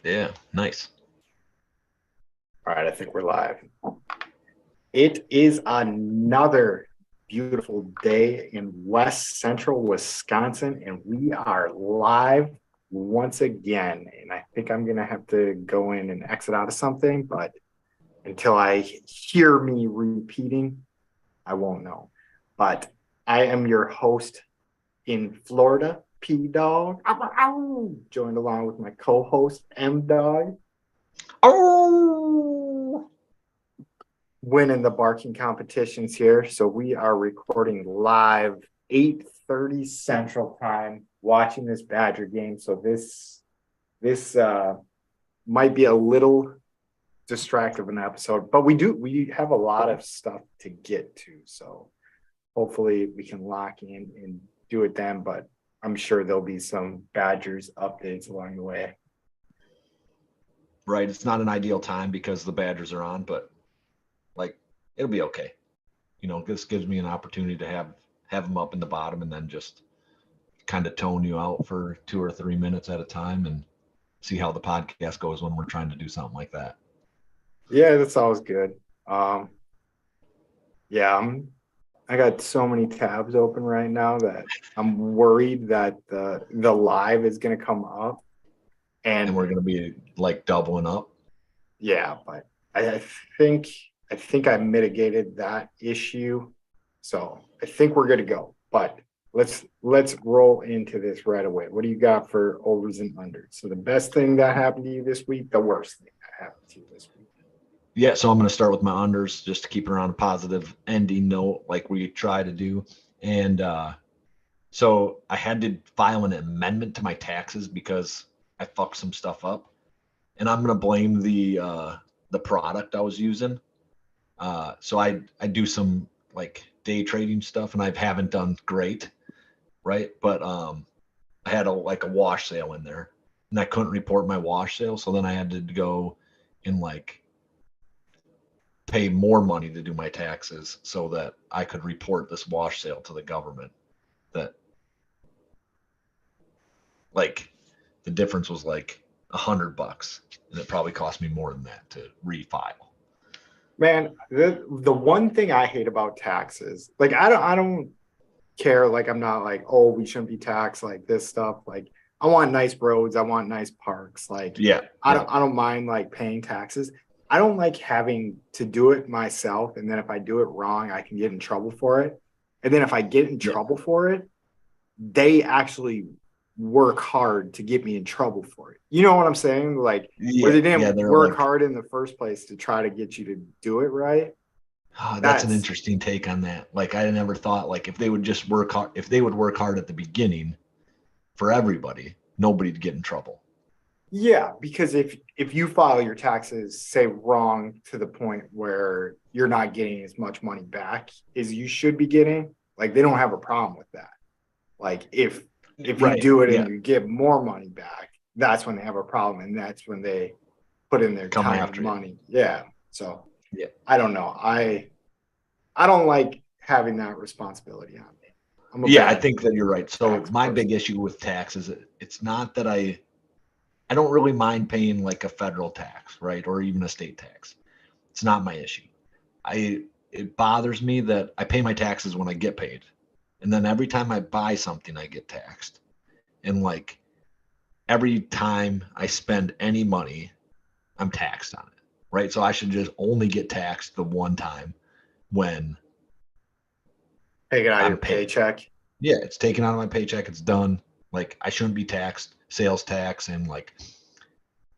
Yeah, nice. All right, I think we're live. It is another beautiful day in West Central Wisconsin, and we are live once again. And I think I'm going to have to go in and exit out of something, but until I hear me repeating, I won't know. But I am your host in Florida, P Dog, joined along with my co host, M Dog. Oh, Winning the barking competitions here. So we are recording live 8:30 Central Time, watching this Badger game. So this might be a little distractive an episode, but we have a lot of stuff to get to. So hopefully we can lock in and do it then. But I'm sure there'll be some Badgers updates along the way. right. It's not an ideal time because the Badgers are on, but like it'll be okay. This gives me an opportunity to have them up in the bottom and then just kind of tone you out for 2 or 3 minutes at a time and see how the podcast goes when we're trying to do something like that. Yeah, that's always good. Um, yeah, I got so many tabs open right now that I'm worried that the live is going to come up. And And we're going to be like doubling up. yeah, but I think I think I mitigated that issue. So I think we're good to go. But let's roll into this right away. What do you got for overs and unders? So the best thing that happened to you this week, the worst thing that happened to you this week. Yeah, so I'm going to start with my unders just to keep it on a positive ending note, like we try to do. And so I had to file an amendment to my taxes because I fucked some stuff up, and I'm going to blame the product I was using. So I do some like day trading stuff, and I haven't done great, right? But I had a wash sale in there, and I couldn't report my wash sale, so then I had to go and like pay more money to do my taxes so that I could report this wash sale to the government. That like the difference was like $100, and it probably cost me more than that to refile. Man, the one thing I hate about taxes, like I don't care. Like I'm not like, oh, we shouldn't be taxed like this stuff. Like I want nice roads, I want nice parks. Like Yeah, I yeah, don't mind like paying taxes. I don't like having to do it myself, and then if I do it wrong, I can get in trouble for it. And then if I get in yeah, trouble for it, they actually work hard to get me in trouble for it. You know what I'm saying? Like where yeah, they yeah. didn't They're work like, hard in the first place to try to get you to do it right. oh, that's an That's interesting take on that. Like I never thought like if they would just work hard, if they would work hard at the beginning for everybody, nobody'd get in trouble. Yeah, because if you file your taxes, say wrong to the point where you're not getting as much money back as you should be getting, like they don't have a problem with that. Like if you Right. do it and Yeah. you get more money back, that's when they have a problem, and that's when they put in their Come time and after you. money. Yeah. So Yeah. I don't know. I don't like having that responsibility on me. I'm a Yeah, I bad think that you're right. So tax my big person. issue with tax is it's not that I don't really mind paying like a federal tax, right? Or even a state tax. It's not my issue. I It bothers me that I pay my taxes when I get paid. And then every time I buy something I get taxed. And like every time I spend any money, I'm taxed on it. Right? So I should just only get taxed the one time when Take it out of I'm your paid. paycheck. Yeah, it's taken out of my paycheck, it's done. Like I shouldn't be taxed, sales tax and like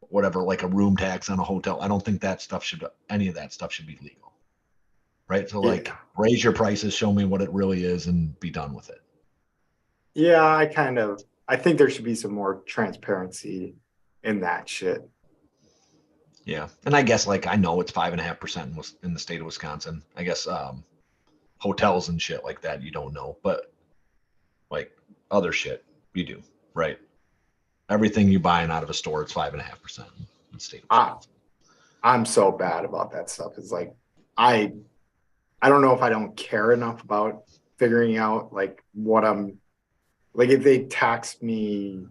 whatever, like a room tax on a hotel. I don't think that stuff should any of that stuff should be legal. Right? So like Yeah. raise your prices, show me what it really is and be done with it. Yeah, I think there should be some more transparency in that shit. Yeah. And I guess like I know it's 5.5% in the state of Wisconsin. I guess hotels and shit like that you don't know, but like other shit you do, right? Everything you buying out of a store, it's 5.5% in the state of I Wisconsin. I'm so bad about that stuff. It's like I I don't know if I don't care enough about figuring out like what I'm like if they tax me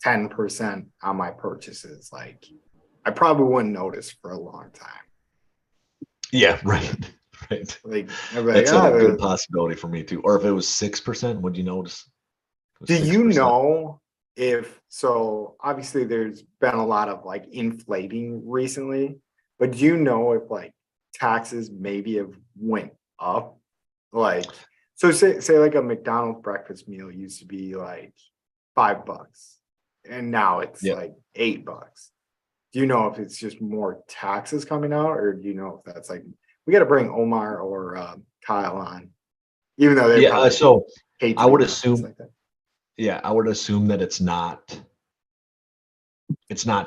10% on my purchases, like I probably wouldn't notice for a long time. Yeah, right. Right. Like I'd be like, That's a good possibility for me too. Or if it was 6%, would you notice? do you 6%. know if so? Obviously, there's been a lot of like inflating recently, but do you know if like taxes maybe have went up? Like, so say like a McDonald's breakfast meal used to be like $5, and now it's Yeah. like $8. Do you know if it's just more taxes coming out, or do you know if that's like we got to bring Omar or Kyle on, even though they Yeah. probably So hate I to be would on things assume, like that? yeah, I would assume that it's not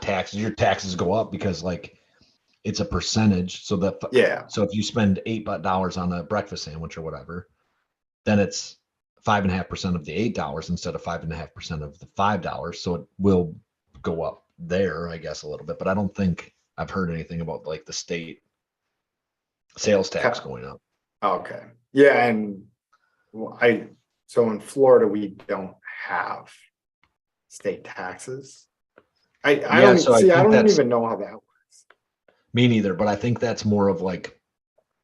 taxes. Your taxes go up because like it's a percentage. Yeah. So if you spend $8 on a breakfast sandwich or whatever, then it's 5.5% of the $8 instead of 5.5% of the $5. So it will go up there, I guess, a little bit. But I don't think I've heard anything about like the state sales tax going up. Okay. Yeah, and I so in Florida we don't have state taxes. I Yeah, don't so I see. I think don't that's even know how that works. me neither, but I think that's more of like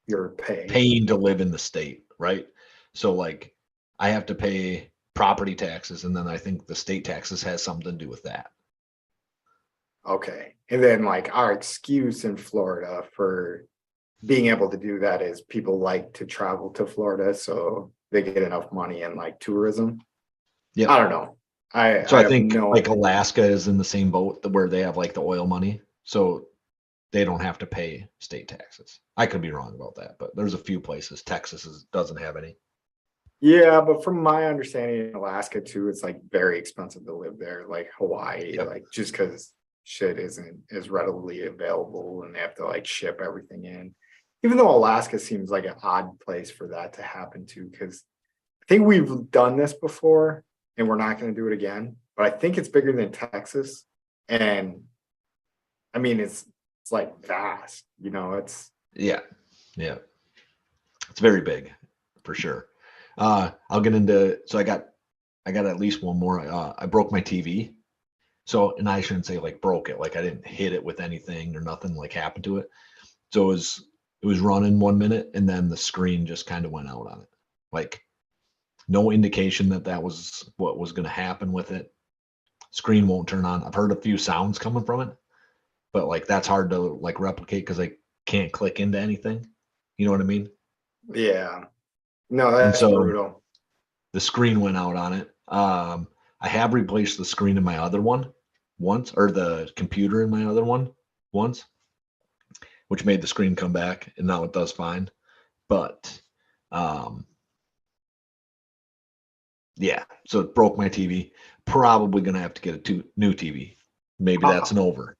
Your pay. paying to live in the state, right? So like I have to pay property taxes, and then I think the state taxes has something to do with that. Okay. And then like our excuse in Florida for being able to do that is people like to travel to Florida so they get enough money in like tourism. I Yep. don't know. I So I have think like no Alaska is in the same boat where they have like the oil money, so they don't have to pay state taxes. I could be wrong about that, but there's a few places. Doesn't have any. Yeah, but from my understanding in Alaska too, it's like very expensive to live there, like Hawaii, Yep. like just because shit isn't as readily available and they have to like ship everything in. Even though Alaska seems like an odd place for that to happen to, because I think we've done this before and we're not going to do it again. But I think it's bigger than Texas. And I mean it's like vast, it's Yeah. Yeah. It's very big for sure. I'll get into so I got at least one more. I broke my TV. So, and I shouldn't say like broke it, like I didn't hit it with anything or nothing like happened to it. So it was running 1 minute and then the screen just kind of went out on it. Like no indication that that was what was going to happen with it. Screen won't turn on. I've heard a few sounds coming from it, but like that's hard to like replicate because I can't click into anything. You know what I mean? yeah. No, And that's so brutal. the screen went out on it. I have replaced the screen in my other one once, or the computer in my other one once, which made the screen come back, and now it does fine. But um, yeah, so it broke my TV. Probably gonna have to get a new TV. Maybe that's Uh, an over.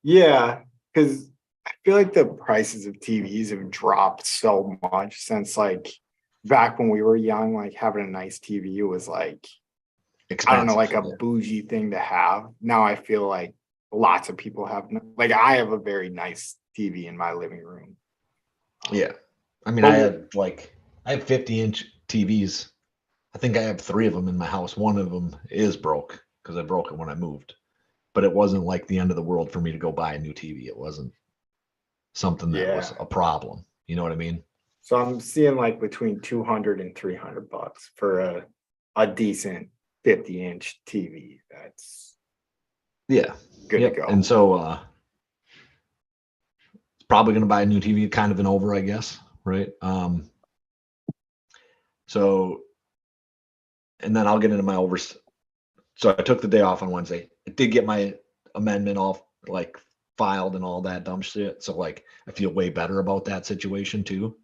Yeah, because I feel like the prices of TVs have dropped so much since like back when we were young, like having a nice TV was like, I don't know, Expensive. like a Yeah. bougie thing to have. Now I feel like lots of people have, like, I have a very nice TV in my living room. Yeah. I mean, But I have 50-inch TVs. I think I have three of them in my house. One of them is broke because I broke it when I moved. But it wasn't like the end of the world for me to go buy a new TV. It wasn't something that was yeah, a problem. You know what I mean? so I'm seeing like between 200 and $300 for a decent 50-inch TV. That's Yeah. good to Yep. And go. so probably gonna buy a new TV, kind of an over, I guess. Right. So and then I'll get into my overs. So I took the day off on Wednesday. I did get my amendment off like filed and all that dumb shit. So like I feel way better about that situation too.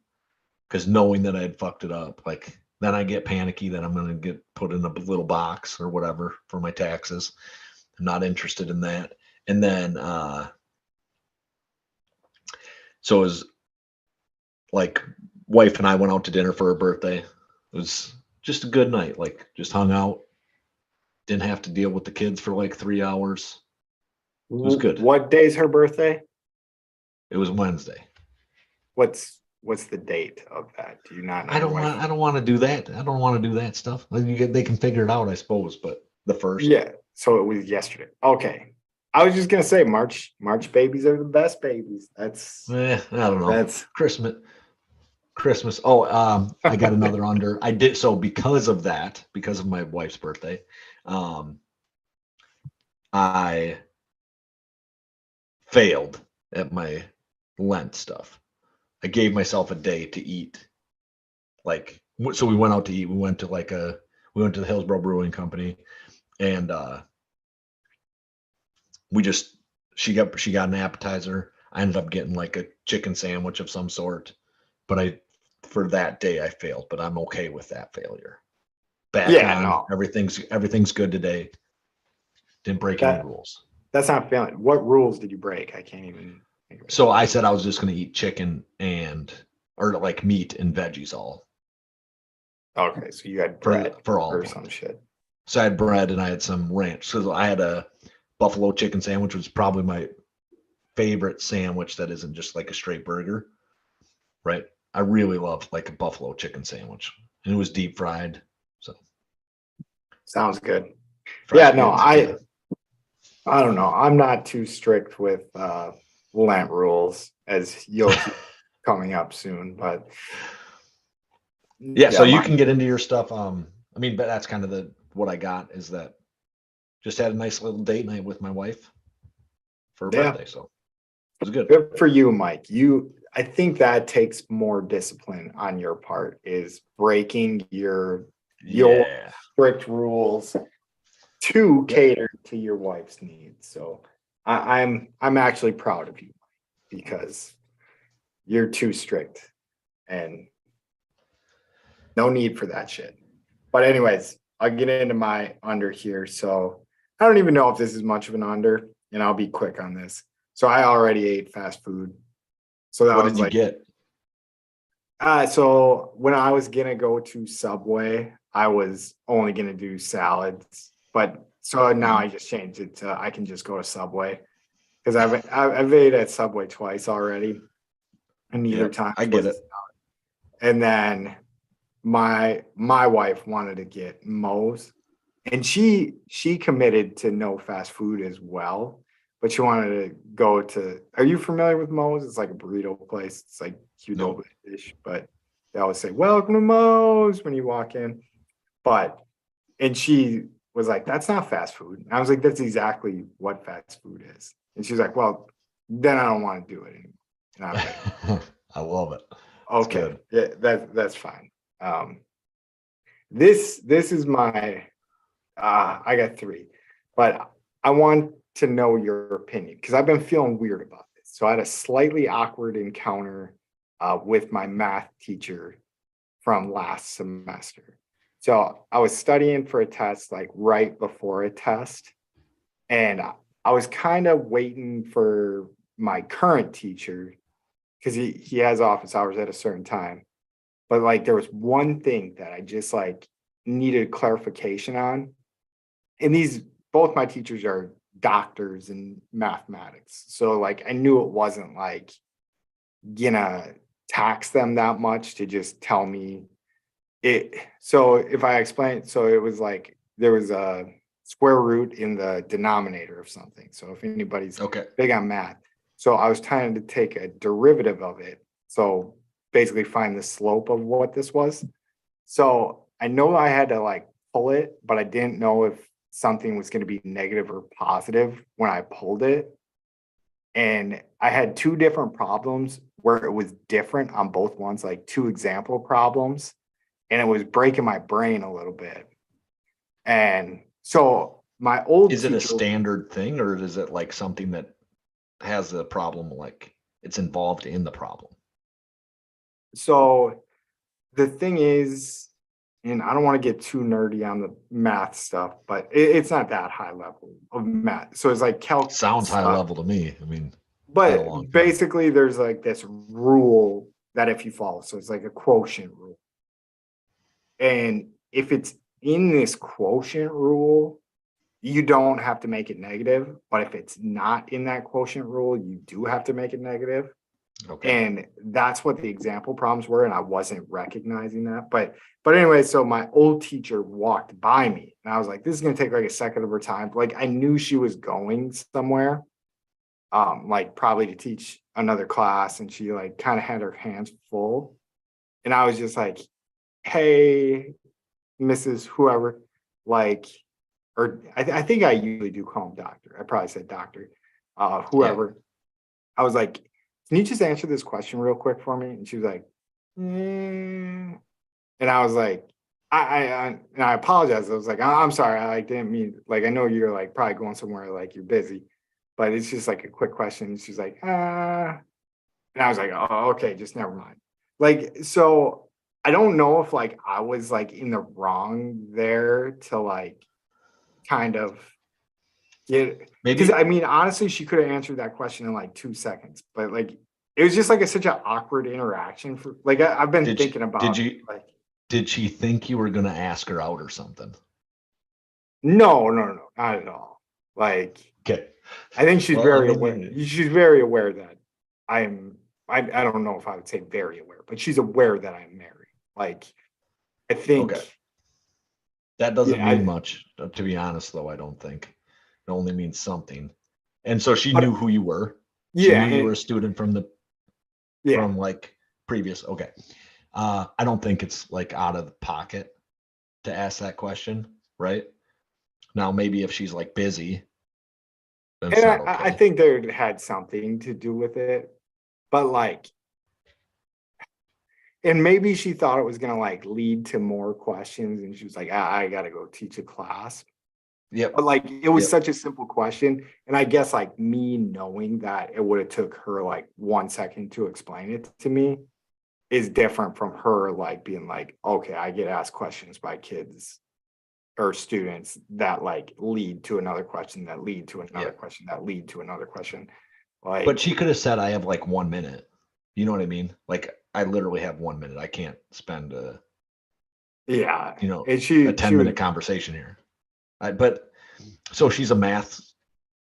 Because knowing that I had fucked it up, like then I get panicky that I'm gonna get put in a little box or whatever for my taxes. I'm not interested in that. And then so it was like wife and I went out to dinner for her birthday. It was just a good night. Like just hung out. Didn't have to deal with the kids for like 3 hours. It was good. What day's her birthday? It was Wednesday. What's the date of that? Do you not know I your don't wife? want. I don't want to do that. I don't want to do that stuff. Like, they can figure it out, I suppose. But the first. Yeah. So it was yesterday. Okay. I was just gonna say March babies are the best babies. I don't know. That's Christmas. Oh, I got another under. I did so because of that, because of my wife's birthday. Um, I failed at my Lent stuff. I gave myself a day to eat. Like, so we went out to eat. We went to the Hillsborough Brewing Company, and we just she got an appetizer. I ended up getting like a chicken sandwich of some sort, but for that day I failed. But I'm okay with that failure. Back yeah, on, no. everything's good today. Didn't break any That rules. that's not failing. What rules did you break? I can't even think of it. So I said I was just going to eat chicken or like meat and veggies all Okay, so you had for bread for all or of some Lent. shit. So I had bread and I had some ranch. So I had a buffalo chicken sandwich, which was probably my favorite sandwich that isn't just like a straight burger, right? I really love like a buffalo chicken sandwich, and it was deep fried. So Sounds good. fried Yeah, no, potatoes. Yeah. I don't know. I'm not too strict with Lent rules as you'll see coming up soon, but Yeah, so yeah, you can get into your stuff. I mean, but that's kind of what I got is that just had a nice little date night with my wife for her yeah, birthday. So it was good. good for you, Mike. I think that takes more discipline on your part, is breaking your Yeah. strict rules to Yep. cater to your wife's needs. So I'm actually proud of you because you're too strict and no need for that shit. But anyways, I'll get into my under here. So I don't even know if this is much of an under, and I'll be quick on this. So I already ate fast food. So that What was did you like, get? so when I was gonna go to Subway, I was only gonna do salads. But so now I just changed it to I can just go to Subway because I've ate at Subway twice already, and neither Yeah, time I get was. it. And then my wife wanted to get Moe's, and she committed to no fast food as well, but she wanted to go to. Are you familiar with Moe's? It's like a burrito place. It's like Qdoba Nope. dish, but they always say "Welcome to Moe's" when you walk in. But and she was like, "That's not fast food." And I was like, "That's exactly what fast food is." And she's like, "Well, then I don't want to do it anymore." And I was like, I love it. It's "Okay, good. yeah, that's fine." Um, this is my I got three, but I want to know your opinion because I've been feeling weird about this. So I had a slightly awkward encounter with my math teacher from last semester. So I was studying for a test like right before a test, and I was kind of waiting for my current teacher because he has office hours at a certain time. But like there was one thing that I just like needed clarification on. And these both my teachers are doctors in mathematics. So like I knew it wasn't like gonna tax them that much to just tell me it. So if I explain it, so it was like there was a square root in the denominator of something. So if anybody's Okay. big on math, so I was trying to take a derivative of it. So basically find the slope of what this was. So I know I had to like pull it, but I didn't know if something was going to be negative or positive when I pulled it. And I had two different problems where it was different on both ones, like two example problems. And it was breaking my brain a little bit. And so my old Is it a teacher, standard thing or is it like something that has the problem like it's involved in the problem? so the thing is, and I don't want to get too nerdy on the math stuff, but it's not that high level of math. So it's like Sounds calculus high stuff. level to me. I mean, had a long But time. basically, there's like this rule that if you follow, so it's like a quotient rule. And if it's in this quotient rule, you don't have to make it negative. But if it's not in that quotient rule, you do have to make it negative. Okay. And that's what the example problems were. And I wasn't recognizing that. But anyway, so my old teacher walked by me and I was like, this is going to take like a second of her time. Like I knew she was going somewhere, like probably to teach another class. And she like kind of had her hands full. And I was just like, hey, Mrs. Whoever, like, or I think I usually do call him doctor. I probably said doctor, Yeah. whoever. I was like, can you just answer this question real quick for me? And she was like, "Mm." And I was like, and I apologize. I was like, I'm sorry. I like didn't mean like I know you're like probably going somewhere like you're busy, but it's just like a quick question. And she's like, and I was like, oh, okay, just never mind. Like, so I don't know if like I was like in the wrong there to like kind of get because Maybe I mean, honestly, she could have answered that question in like 2 seconds, but like it was just like such an awkward interaction for like I've been did thinking she, did about it. you Like, did she think you were gonna ask her out or something? no, no, no, not at all. Like, Okay. I think she's Well, I very mean, aware. She's very aware that I'm. I don't know if I would say very aware, but she's aware that I'm married. Like, I think, okay. That doesn't yeah, mean much, to be honest, though. I don't think it only means something. And so she knew but who you were. She yeah, knew you were a student yeah, from like previous. Okay. I don't think it's like out of the pocket to ask that question, right? Now, maybe if she's like busy, then it's and not I okay. think there had something to do with it, but like, and maybe she thought it was gonna like lead to more questions, and she was like, I gotta go teach a class. Yep. But like it was Yep. such a simple question. And I guess like me knowing that it would have took her like 1 second to explain it to me is different from her like being like, okay, I get asked questions by kids or students that like lead to another question that lead to another Yep. question that lead to another question. But Like, she could have said, I have like 1 minute. You know what I mean? Like, I literally have 1 minute. I can't spend yeah. you know, And a she 10 was minute conversation here. But so she's a math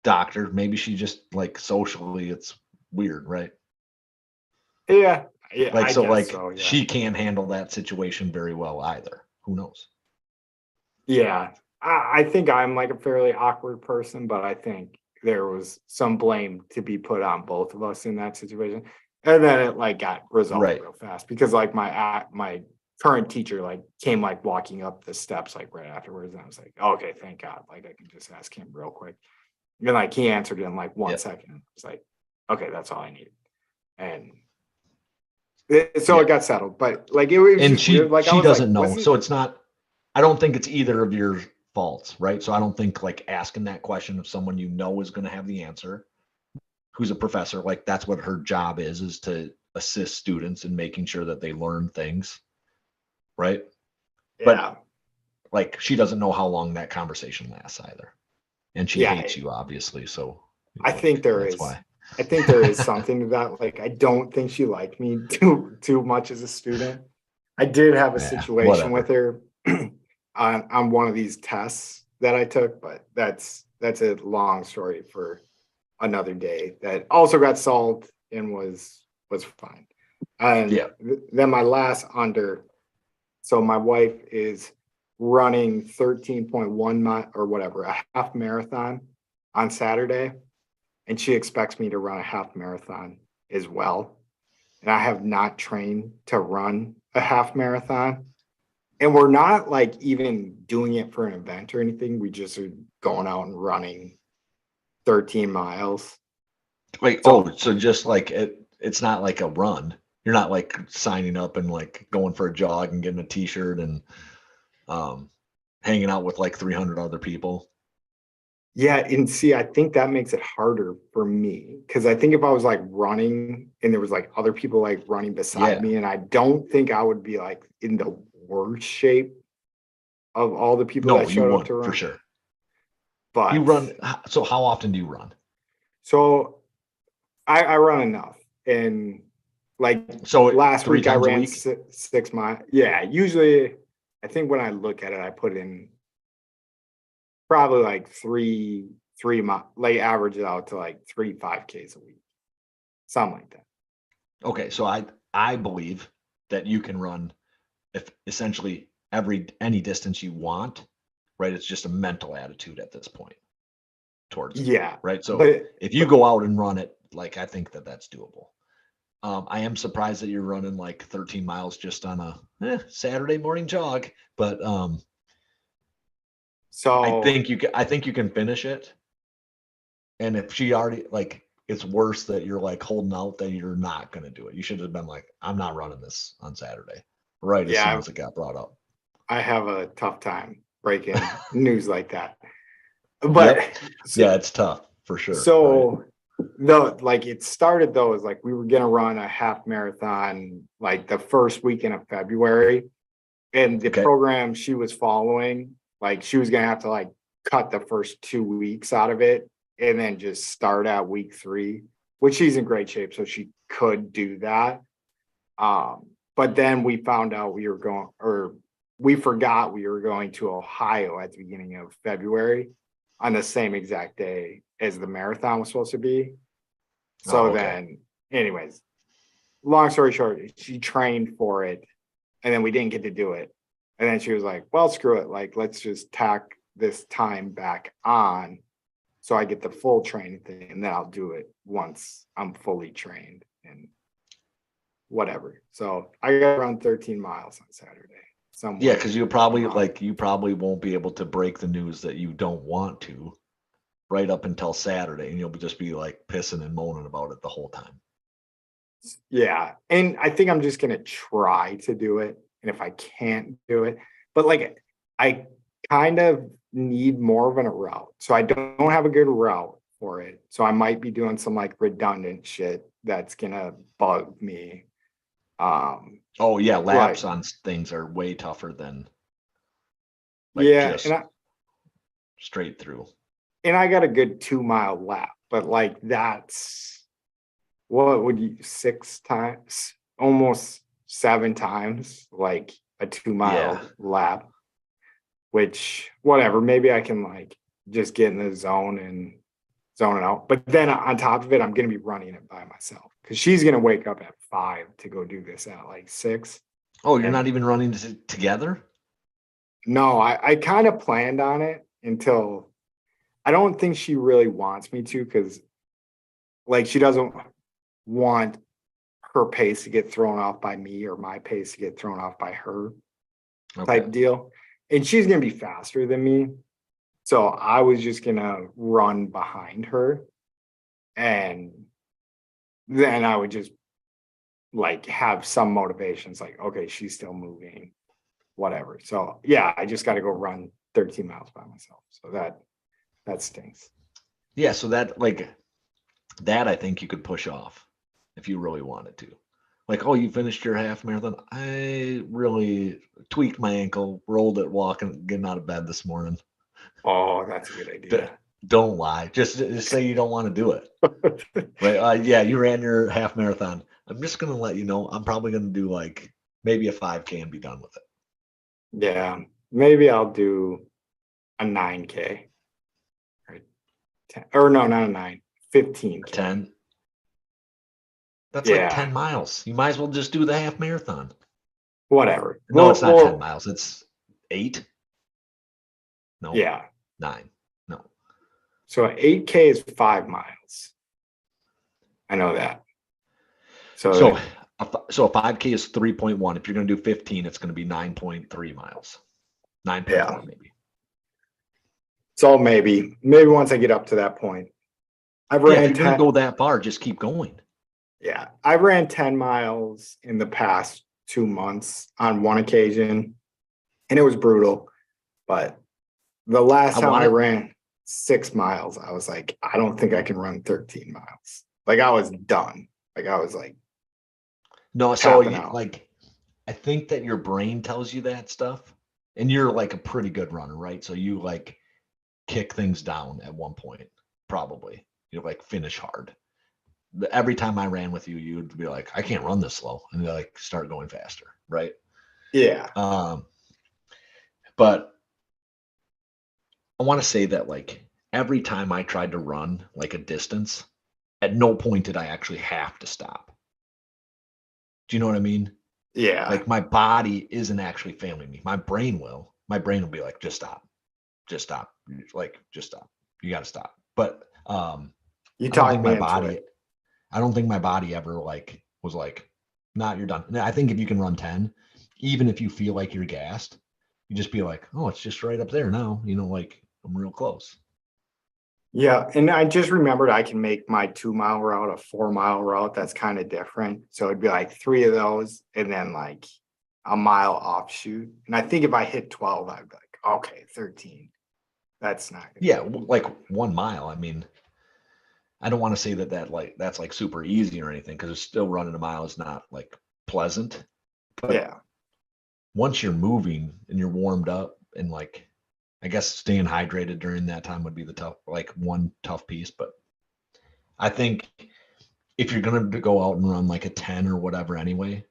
doctor. Maybe she just like socially, it's weird, right? yeah, yeah, Like, I so guess like so, yeah. she can't handle that situation very well either. Who knows? Yeah, I think I'm like a fairly awkward person, but I think there was some blame to be put on both of us in that situation. And then it like got resolved Right. real fast because like my current teacher like came like walking up the steps like right afterwards, and I was like, okay, thank God, like I can just ask him real quick. And like he answered in like one Yep. second. It's like, okay, that's all I needed. And so it Yeah. got settled, but like it was And just weird. Like I she was like, doesn't know. wasn't So it's not, I don't think it's either of your faults, right? So I don't think like asking that question of someone you know is going to have the answer, who's a professor, like that's what her job is to assist students in making sure that they learn things, right? But yeah, like she doesn't know how long that conversation lasts either. And she yeah. hates you obviously, so I like think there that's is. why. I think there is something to that. Like, I don't think she liked me too much as a student. I did have a Yeah, situation with whatever. her on one of these tests that I took, but that's a long story for another day. That also got solved and was fine. And Yeah. then my last under. So my wife is running 13.1 mile or whatever, a half marathon on Saturday, and she expects me to run a half marathon as well. And I have not trained to run a half marathon. And we're not like even doing it for an event or anything. We just are going out and running 13 miles. Wait, So, oh, so just like it's not like a run. You're not like signing up and like going for a jog and getting a t-shirt and um hanging out with like 300 other people. yeah. And see, I think that makes it harder for me because I think if I was like running and there was like other people like running beside Yeah. me, and I don't think I would be like in the worst shape of all the people No, that you showed up won't to for run. sure. You But run, so how often do you run? so I run enough. And like So last three week I times a ran week? 6 miles. Yeah, usually I think when I look at it, I put in probably like 3 mile, like average it out to like 3 5Ks a week, something like that. Okay, so I believe that you can run if essentially any distance you want, right? It's just a mental attitude at this point towards it, Yeah, right? So but if you go out and run it, like I think that that's doable. I am surprised that you're running like 13 miles just on a Saturday morning jog, but so I think you can finish it. And if she already like it's worse that you're like holding out that you're not going to do it. You should have been like, I'm not running this on Saturday, right as soon yeah, as it got brought up. I have a tough time breaking news like that. But Yep. so, Yeah, it's tough for sure. Right. so no, like it started though, is like we were gonna run a half marathon like the first weekend of February. And the Okay. program she was following, like she was gonna have to like cut the first 2 weeks out of it and then just start at week 3, which she's in great shape, so she could do that. But then we found out we were going, or we forgot we were going to Ohio at the beginning of February on the same exact day as the marathon was supposed to be. Oh, So okay. then, anyways, long story short, she trained for it and then we didn't get to do it. And then she was like, well, screw it. Like, let's just tack this time back on so I get the full training thing and then I'll do it once I'm fully trained and whatever. So I got around 13 miles on Saturday, Yeah, somewhere because around. you probably won't be able to break the news that you don't want to right up until Saturday, and you'll just be like pissing and moaning about it the whole time. Yeah. And I think I'm just going to try to do it. And if I can't do it, but like I kind of need more of a route. So I don't have a good route for it. So I might be doing some like redundant shit that's going to bug me. Um, Oh yeah, like, laps on things are way tougher than like yeah. just straight through. And I got a good 2 mile lap, but like that's what would you 6 times, almost 7 times, like a 2 mile Yeah. lap, which whatever, maybe I can like just get in the zone and zone it out. But then on top of it, I'm gonna be running it by myself because she's gonna wake up at 5 to go do this at like 6. Oh, you're not And even running together? no, I kind of planned on it until I don't think she really wants me to because like she doesn't want her pace to get thrown off by me or my pace to get thrown off by her Okay. type deal. And she's going to be faster than me. So I was just going to run behind her. And then I would just like have some motivations like, okay, she's still moving, whatever. So yeah, I just got to go run 13 miles by myself. So that stinks. Yeah, so that I think you could push off if you really wanted to. Like, oh, you finished your half marathon. I really tweaked my ankle, rolled it walking, getting out of bed this morning. Oh, that's a good D- idea. don't lie. Just say you don't want to do it. Right? Yeah, you ran your half marathon. I'm just gonna let you know. I'm probably gonna do like maybe a 5K and be done with it. Yeah, maybe I'll do a 9K or 10, or no, not a 9, A 15K. 10. That's like Yeah, 10 miles. You might as well just do the half marathon. whatever. No, it's not 10 Well, miles. It's 8. No, yeah. 9. No. So 8K is 5 miles. I know that. So So so a 5K is 3.1. If you're going to do 15, it's going to be 9.3 miles. 9.4 yeah. maybe. So maybe once I get up to that point, I've Yeah, if ran you're going to 10. go that far, just keep going. Yeah, I ran 10 miles in the past 2 months on one occasion, and it was brutal. But the last I time want I it. ran 6 miles, I was like, I don't think I can run 13 miles. Like I was done. Like I was like No, so tapping out. like I think that your brain tells you that stuff, and you're like a pretty good runner, right? So you like kick things down at one point, probably. You like finish hard. Every time I ran with you, you'd be like, I can't run this slow, and you like start going faster, right? Yeah. Um, but I want to say that like every time I tried to run like a distance, at no point did I actually have to stop. Do you know what I mean? Yeah. Like my body isn't actually failing me. My brain will. My brain will be like, just stop. Just stop. Like, just stop. You got to stop. But You I don't think talked me my into body, it. I don't think my body ever like was like, not you're done. And I think if you can run 10, even if you feel like you're gassed, you just be like, oh, it's just right up there now. You know, like I'm real close. Yeah. And I just remembered I can make my 2 mile route a 4 mile route. That's kind of different. So it'd be like 3 of those and then like a mile offshoot. And I think if I hit 12, I'd be like, okay, 13. That's not gonna Yeah, be. like 1 mile. I mean, I don't want to say that's like super easy or anything because it's still running a mile is not like pleasant. But Yeah. once you're moving and you're warmed up and like I guess staying hydrated during that time would be the tough like one tough piece. But I think if you're gonna go out and run like a 10 or whatever anyway,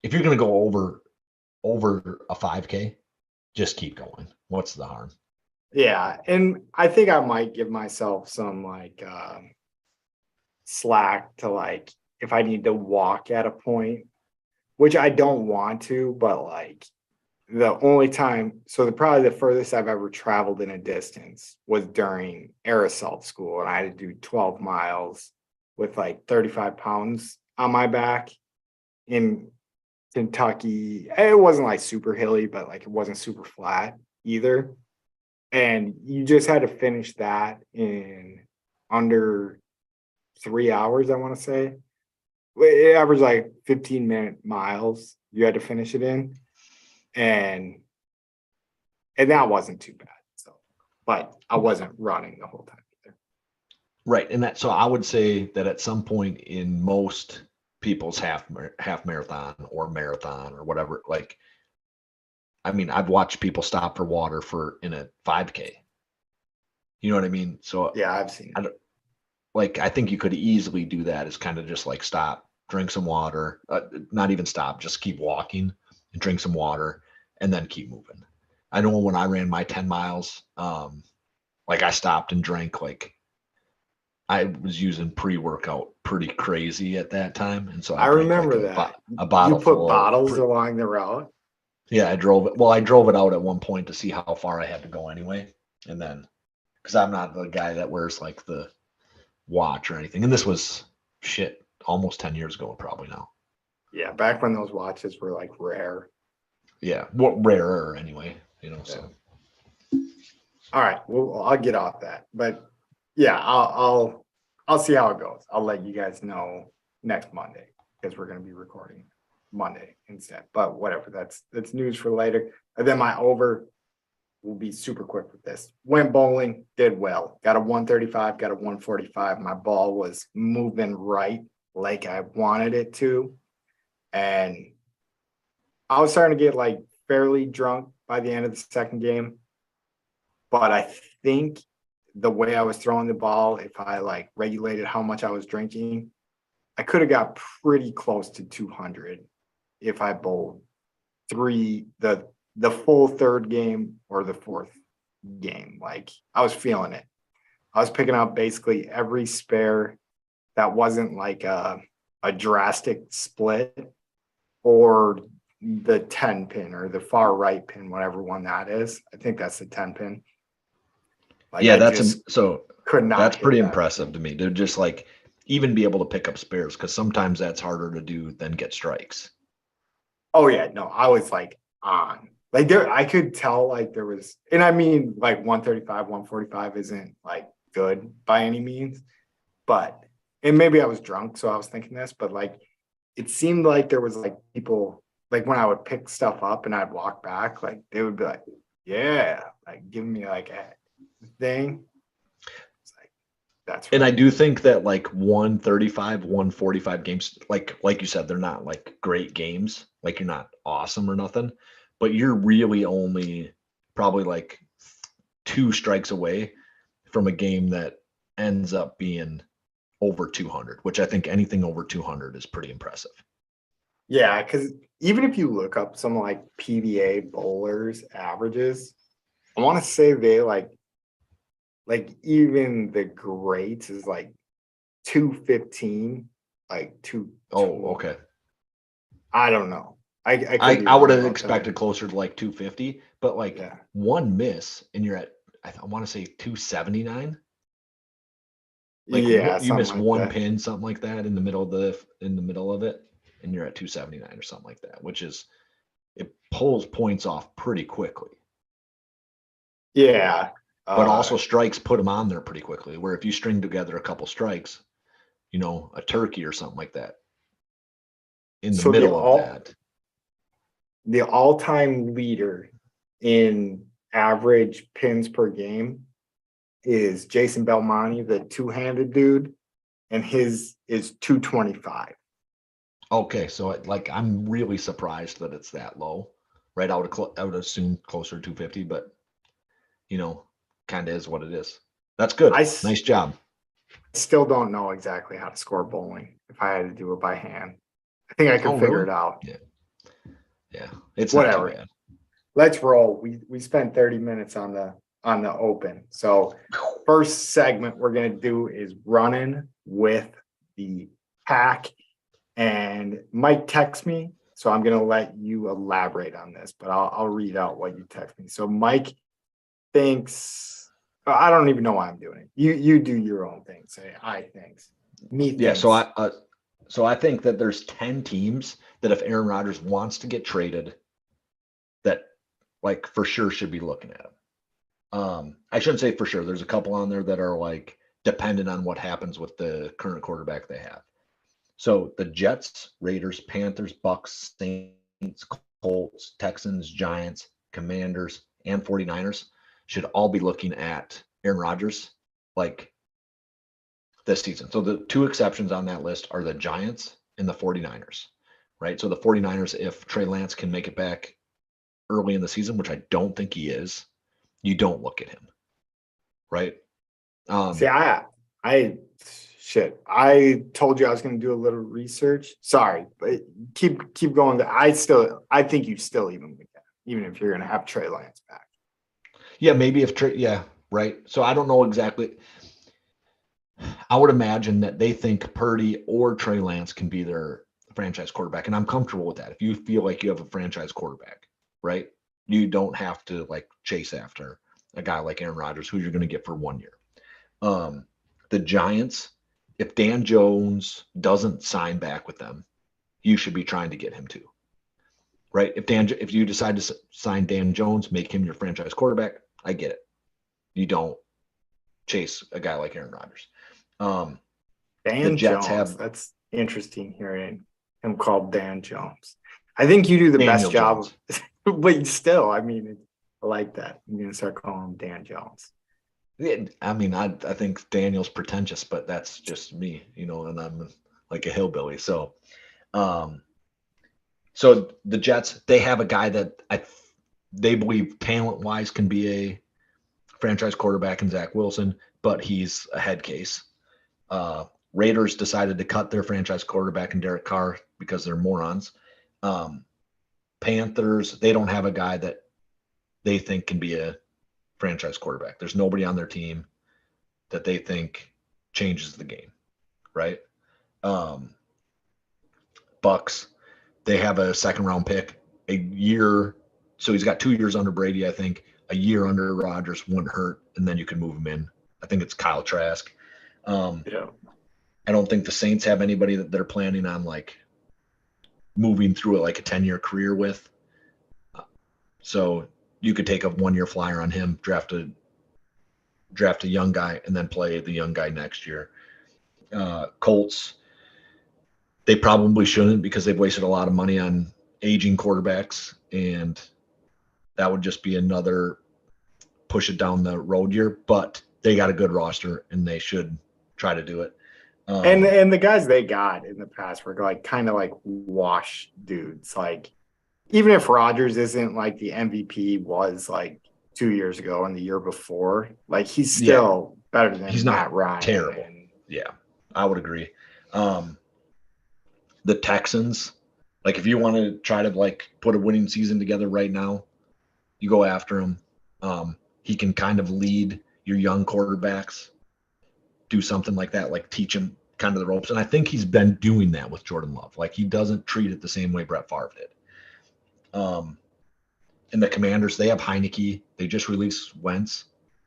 if you're gonna go over a 5K, just keep going. What's the harm? Yeah. And I think I might give myself some like slack to like if I need to walk at a point, which I don't want to, but like the only time, so probably the furthest I've ever traveled in a distance was during air assault school, and I had to do 12 miles with like 35 pounds on my back in Kentucky. It wasn't like super hilly, but like it wasn't super flat either. And you just had to finish that in under 3 hours, I want to say. It averaged like 15-minute miles you had to finish it in. And that wasn't too bad. So, but I wasn't running the whole time either. Right. And that so I would say that at some point in most people's half marathon or marathon or whatever, like I mean, I've watched people stop for water for in a 5K. You know what I mean? So Yeah, I've seen I it. don't like I think you could easily do that is kind of just like stop, drink some water, not even stop, just keep walking and drink some water and then keep moving. I know when I ran my 10 miles, like I stopped and drank like I was using pre-workout pretty crazy at that time, and so I I drank like remember that. a You bottle put full of. bottles along the route. Yeah, I drove it. Well, I drove it out at one point to see how far I had to go anyway, and then because I'm not the guy that wears like the watch or anything, and this was shit almost 10 years ago, probably now. Yeah, back when those watches were like rare. Yeah, what rarer anyway, you know. Yeah. So All right. Well, I'll get off that. But yeah, I'll see how it goes. I'll let you guys know next Monday because we're gonna be recording Monday instead. But whatever, that's news for later. And then my over will be super quick with this. Went bowling, did well. Got a 135, got a 145. My ball was moving right like I wanted it to. And I was starting to get like fairly drunk by the end of the second game. But I think the way I was throwing the ball, if I like regulated how much I was drinking, I could have got pretty close to 200 if I bowled the full third game or the fourth game. Like I was feeling it. I was picking up basically every spare that wasn't like a drastic split or the 10 pin or the far right pin, whatever one that is. I think that's the 10 pin. Like yeah, I just so could not that's hit pretty that. impressive to me to just like even be able to pick up spares because sometimes that's harder to do than get strikes. Oh yeah, no, I was like on. Like there, I could tell like there was, and I mean like 135, 145 isn't like good by any means, but and maybe I was drunk, so I was thinking this, but like it seemed like there was like people like when I would pick stuff up and I'd walk back, like they would be like, yeah, like giving me like a thing. It's like that's And I right. do think that like 135, 145 games, like you said, they're not like great games. Like you're not awesome or nothing, but you're really only probably like two strikes away from a game that ends up being over 200, which I think anything over 200 is pretty impressive. Yeah, because even if you look up some like PBA bowlers averages, I want to say they like even the greats is like 215, like Oh, 220. okay. I don't know. I could be I would wrong have about expected that. closer to like 250, but like Yeah. one miss and you're at I want to say 279. Like Yeah, you something miss like one that. pin, something like that in the middle of it, and you're at 279 or something like that, which is it pulls points off pretty quickly. Yeah. But also strikes put them on there pretty quickly. Where if you string together a couple strikes, a turkey or something like that in the So the middle of all that. the all-time leader in average pins per game is Jason Belmonte, the two-handed dude, and his is 225. Okay, so like I'm really surprised that it's that low. Right, I would assume closer to 250, but kind of is what it is. That's good. I Nice job. still don't know exactly how to score bowling if I had to do it by hand. I think I could Oh, figure really? it out. Yeah. Yeah. It's not too Whatever. bad. Let's roll. We spent 30 minutes on the open. So first segment we're gonna do is running with the pack. And Mike texts me, so I'm gonna let you elaborate on this, but I'll read out what you text me. So Mike thinks I don't even know why I'm doing it. You do your own thing. Say I thinks. Me Yeah, thinks. so I think that there's 10 teams that if Aaron Rodgers wants to get traded, that like for sure should be looking at him. I shouldn't say for sure. There's a couple on there that are like dependent on what happens with the current quarterback they have. So the Jets, Raiders, Panthers, Bucks, Saints, Colts, Texans, Giants, Commanders, and 49ers should all be looking at Aaron Rodgers like this season. So the two exceptions on that list are the Giants and the 49ers, right? So the 49ers, if Trey Lance can make it back early in the season, which I don't think he is, you don't look at him, right? See, I shit. I told you I was gonna do a little research. Sorry, but keep going. I think you still even with that, even if you're gonna have Trey Lance back. Yeah, maybe if Trey, yeah, right. So I don't know exactly. I would imagine that they think Purdy or Trey Lance can be their franchise quarterback, and I'm comfortable with that. If you feel like you have a franchise quarterback, right, you don't have to like chase after a guy like Aaron Rodgers, who you're going to get for 1 year. Um, the Giants, if Dan Jones doesn't sign back with them, you should be trying to get him too, right? If you decide to sign Dan Jones, make him your franchise quarterback, I get it. You don't chase a guy like Aaron Rodgers. The Dan Jets Jones. have That's interesting hearing him called Dan Jones. I think you do the Daniel best job, Jones. but still, I mean, I like that. I'm gonna start calling him Dan Jones. I mean, I think Daniel's pretentious, but that's just me, and I'm like a hillbilly. Um, so the Jets, they have a guy that they believe talent wise can be a franchise quarterback in Zach Wilson, but he's a head case. Raiders decided to cut their franchise quarterback in Derek Carr because they're morons. Panthers, they don't have a guy that they think can be a franchise quarterback. There's nobody on their team that they think changes the game, right? Um, Bucks, they have a second round pick, a year. So he's got 2 years under Brady, I think. A year under Rodgers wouldn't hurt, and then you can move him in. I think it's Kyle Trask. Yeah. I don't think the Saints have anybody that they're planning on like moving through it like a 10-year career with. So you could take a 1 year flyer on him, draft a young guy, and then play the young guy next year. Colts, they probably shouldn't because they've wasted a lot of money on aging quarterbacks, and that would just be another push it down the road year. But they got a good roster, and they should try to do it. And the guys they got in the past were like kind of like wash dudes. Like even if Rodgers isn't like the MVP was like 2 years ago and the year before, like he's Yeah, still better than he's Matt not Ryan. terrible. Yeah, I would agree. The Texans, like if you want to try to like put a winning season together right now, you go after him. He can kind of lead your young quarterbacks, do something like that, like teach him kind of the ropes. And I think he's been doing that with Jordan Love. Like he doesn't treat it the same way Brett Favre did. And the Commanders, they have Heineke. They just released Wentz.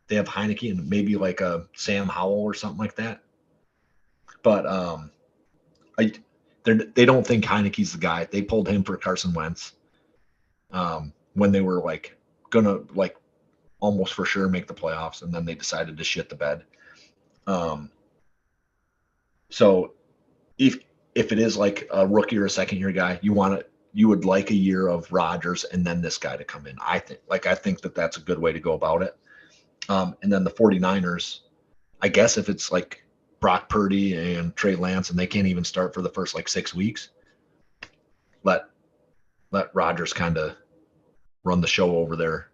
They have Heineke and maybe like a Sam Howell or something like that. But they don't think Heineke's the guy. They pulled him for Carson Wentz when they were like gonna like almost for sure make the playoffs, and then they decided to shit the bed. So if it is like a rookie or a second year guy, you would like a year of Rodgers and then this guy to come in. I think that that's a good way to go about it. And then the 49ers, I guess if it's like Brock Purdy and Trey Lance and they can't even start for the first like 6 weeks, let Rodgers kind of run the show over there.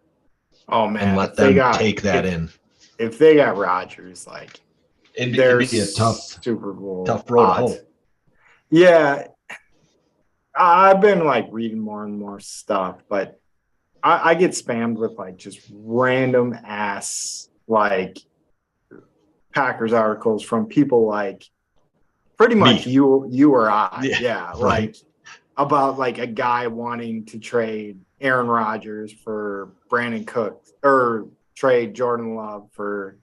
Oh man, and let them take that in. If they got Rodgers, like it'd be a tough Super Bowl road to hoe. Yeah, I've been like reading more and more stuff, but I get spammed with like just random ass like Packers articles from people like pretty much you or I. Yeah, right. Like about like a guy wanting to trade Aaron Rodgers for Brandon Cooks or trade Jordan Love for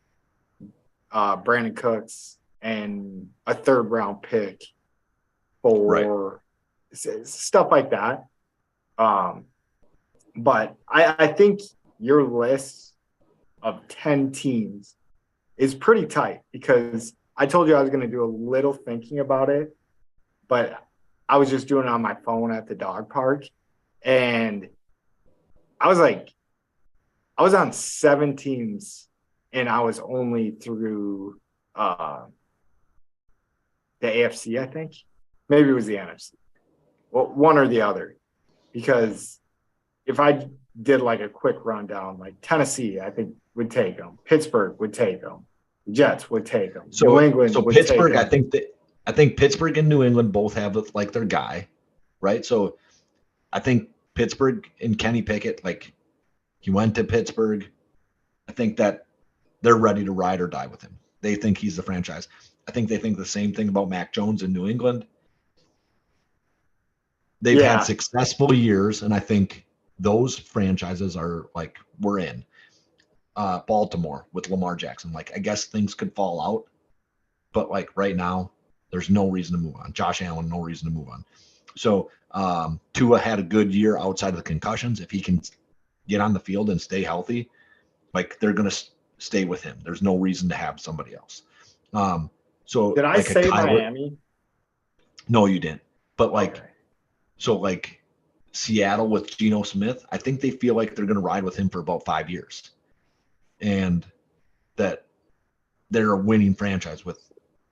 Brandon Cooks and a 3rd round pick for stuff like that. But I think your list of 10 teams is pretty tight because I told you I was going to do a little thinking about it, but I was just doing it on my phone at the dog park. And I was on 7 teams and I was only through the AFC, I think. Maybe it was the NFC. Well, one or the other. Because if I did like a quick rundown, like Tennessee, I think would take them. Pittsburgh would take them. The Jets would take them. So New England would Pittsburgh, take them. I think Pittsburgh and New England both have like their guy, right? So I think Pittsburgh and Kenny Pickett, like he went to Pittsburgh. I think that they're ready to ride or die with him. They think he's the franchise. I think they think the same thing about Mac Jones in New England. They've had successful years, and I think those franchises are like, we're in. Baltimore with Lamar Jackson. Like, I guess things could fall out, but like right now, there's no reason to move on. Josh Allen, no reason to move on. So Tua had a good year outside of the concussions. If he can get on the field and stay healthy, like they're going to stay with him. There's no reason to have somebody else. So did I like say Miami? No, you didn't. But like, okay. So like Seattle with Geno Smith, I think they feel like they're going to ride with him for about 5 years. And that they're a winning franchise with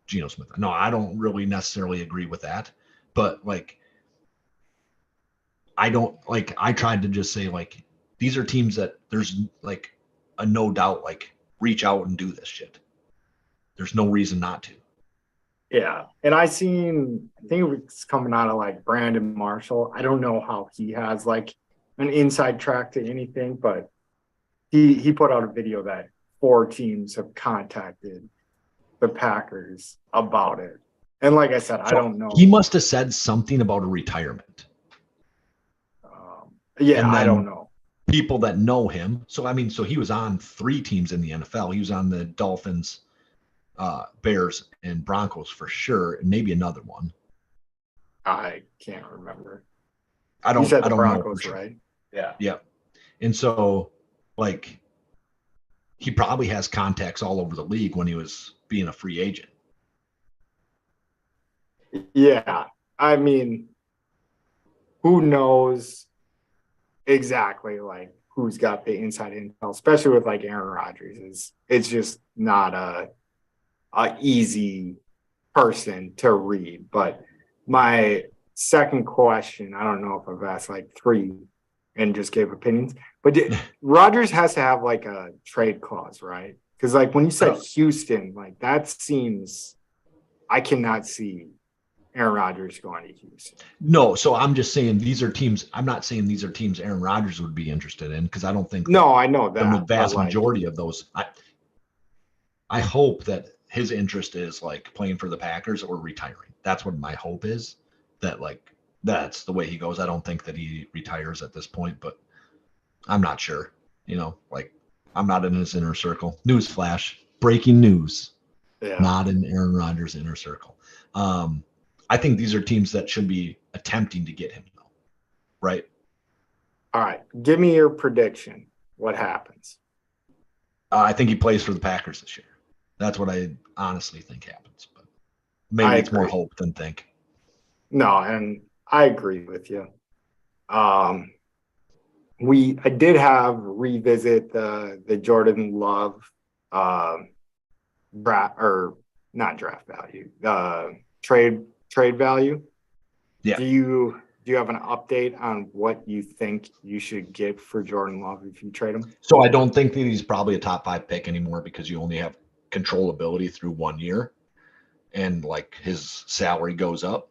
Geno Smith. No, I don't really necessarily agree with that, but like, I tried to just say like, these are teams that there's like a no doubt, like reach out and do this shit. There's no reason not to. Yeah. And I think it's coming out of like Brandon Marshall. I don't know how he has like an inside track to anything, but he put out a video that 4 teams have contacted the Packers about it. And like I said, I don't know. He must have said something about a retirement. I don't know. People that know him. So, I mean, so he was on 3 teams in the NFL. He was on the Dolphins, Bears, and Broncos for sure, and maybe another one. I can't remember. I don't Broncos, know sure. Right? Yeah. And so, like, he probably has contacts all over the league when he was being a free agent. Yeah. I mean, who knows exactly like who's got the inside intel, especially with like Aaron Rodgers. It's just not a easy person to read. But my second question, I don't know if I've asked like 3 and just gave opinions, but Rodgers has to have like a trade clause, right? Because like when you said Houston, like that seems, I cannot see Aaron Rodgers going to Houston. No, so I'm just saying these are teams. I'm not saying these are teams Aaron Rodgers would be interested in, because I don't think. No, I know that. The vast majority of those. I hope that his interest is like playing for the Packers or retiring. That's what my hope is, that like that's the way he goes. I don't think that he retires at this point, but I'm not sure. Like I'm not in his inner circle. News flash, breaking news. Yeah. Not in Aaron Rodgers' inner circle. I think these are teams that should be attempting to get him, though, right? All right. Give me your prediction. What happens? I think he plays for the Packers this year. That's what I honestly think happens. But maybe it's more hope than think. No, and I agree with you. I did have revisit the Jordan Love draft, or not draft value, trade value. Yeah. Do you have an update on what you think you should get for Jordan Love if you trade him? So I don't think that he's probably a top 5 pick anymore, because you only have controllability through 1 year, and like his salary goes up.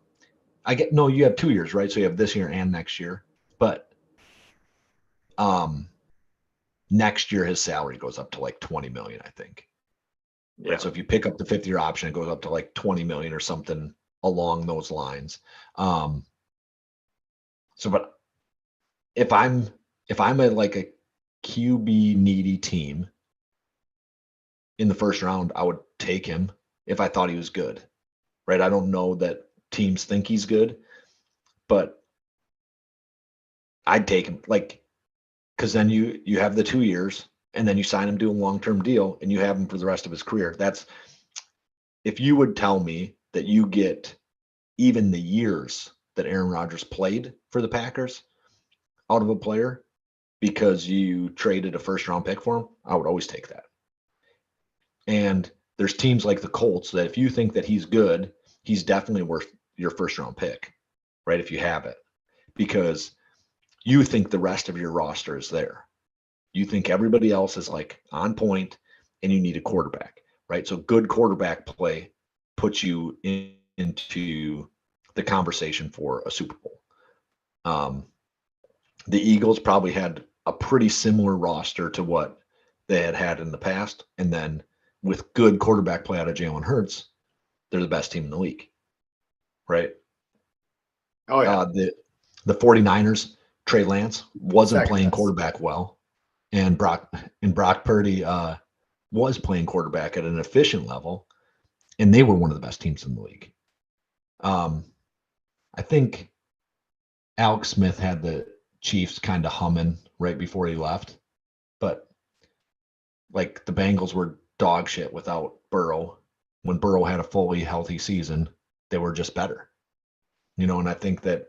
You have 2 years, right? So you have this year and next year, but next year his salary goes up to like 20 million, I think. Yeah. Right? So if you pick up the 5th year option, it goes up to like 20 million or something along those lines. But if I'm like a QB needy team in the first round, I would take him if I thought he was good. Right? I don't know that teams think he's good, but I'd take him, like, because then you have the 2 years, and then you sign him to a long-term deal, and you have him for the rest of his career. That's, if you would tell me that you get even the years that Aaron Rodgers played for the Packers out of a player because you traded a first-round pick for him, I would always take that. And there's teams like the Colts that if you think that he's good, he's definitely worth your first-round pick, right? If you have it, because you think the rest of your roster is there. You think everybody else is like on point, and you need a quarterback, right? So good quarterback play puts you into the conversation for a Super Bowl. The Eagles probably had a pretty similar roster to what they had in the past, and then with good quarterback play out of Jalen Hurts, they're the best team in the league, right? Oh yeah. The 49ers, Trey Lance wasn't Second playing best. quarterback well, and Brock Purdy was playing quarterback at an efficient level, and they were one of the best teams in the league. I think Alex Smith had the Chiefs kind of humming right before he left, but like the Bengals were dog shit without Burrow. When Burrow had a fully healthy season, they were just better. And I think that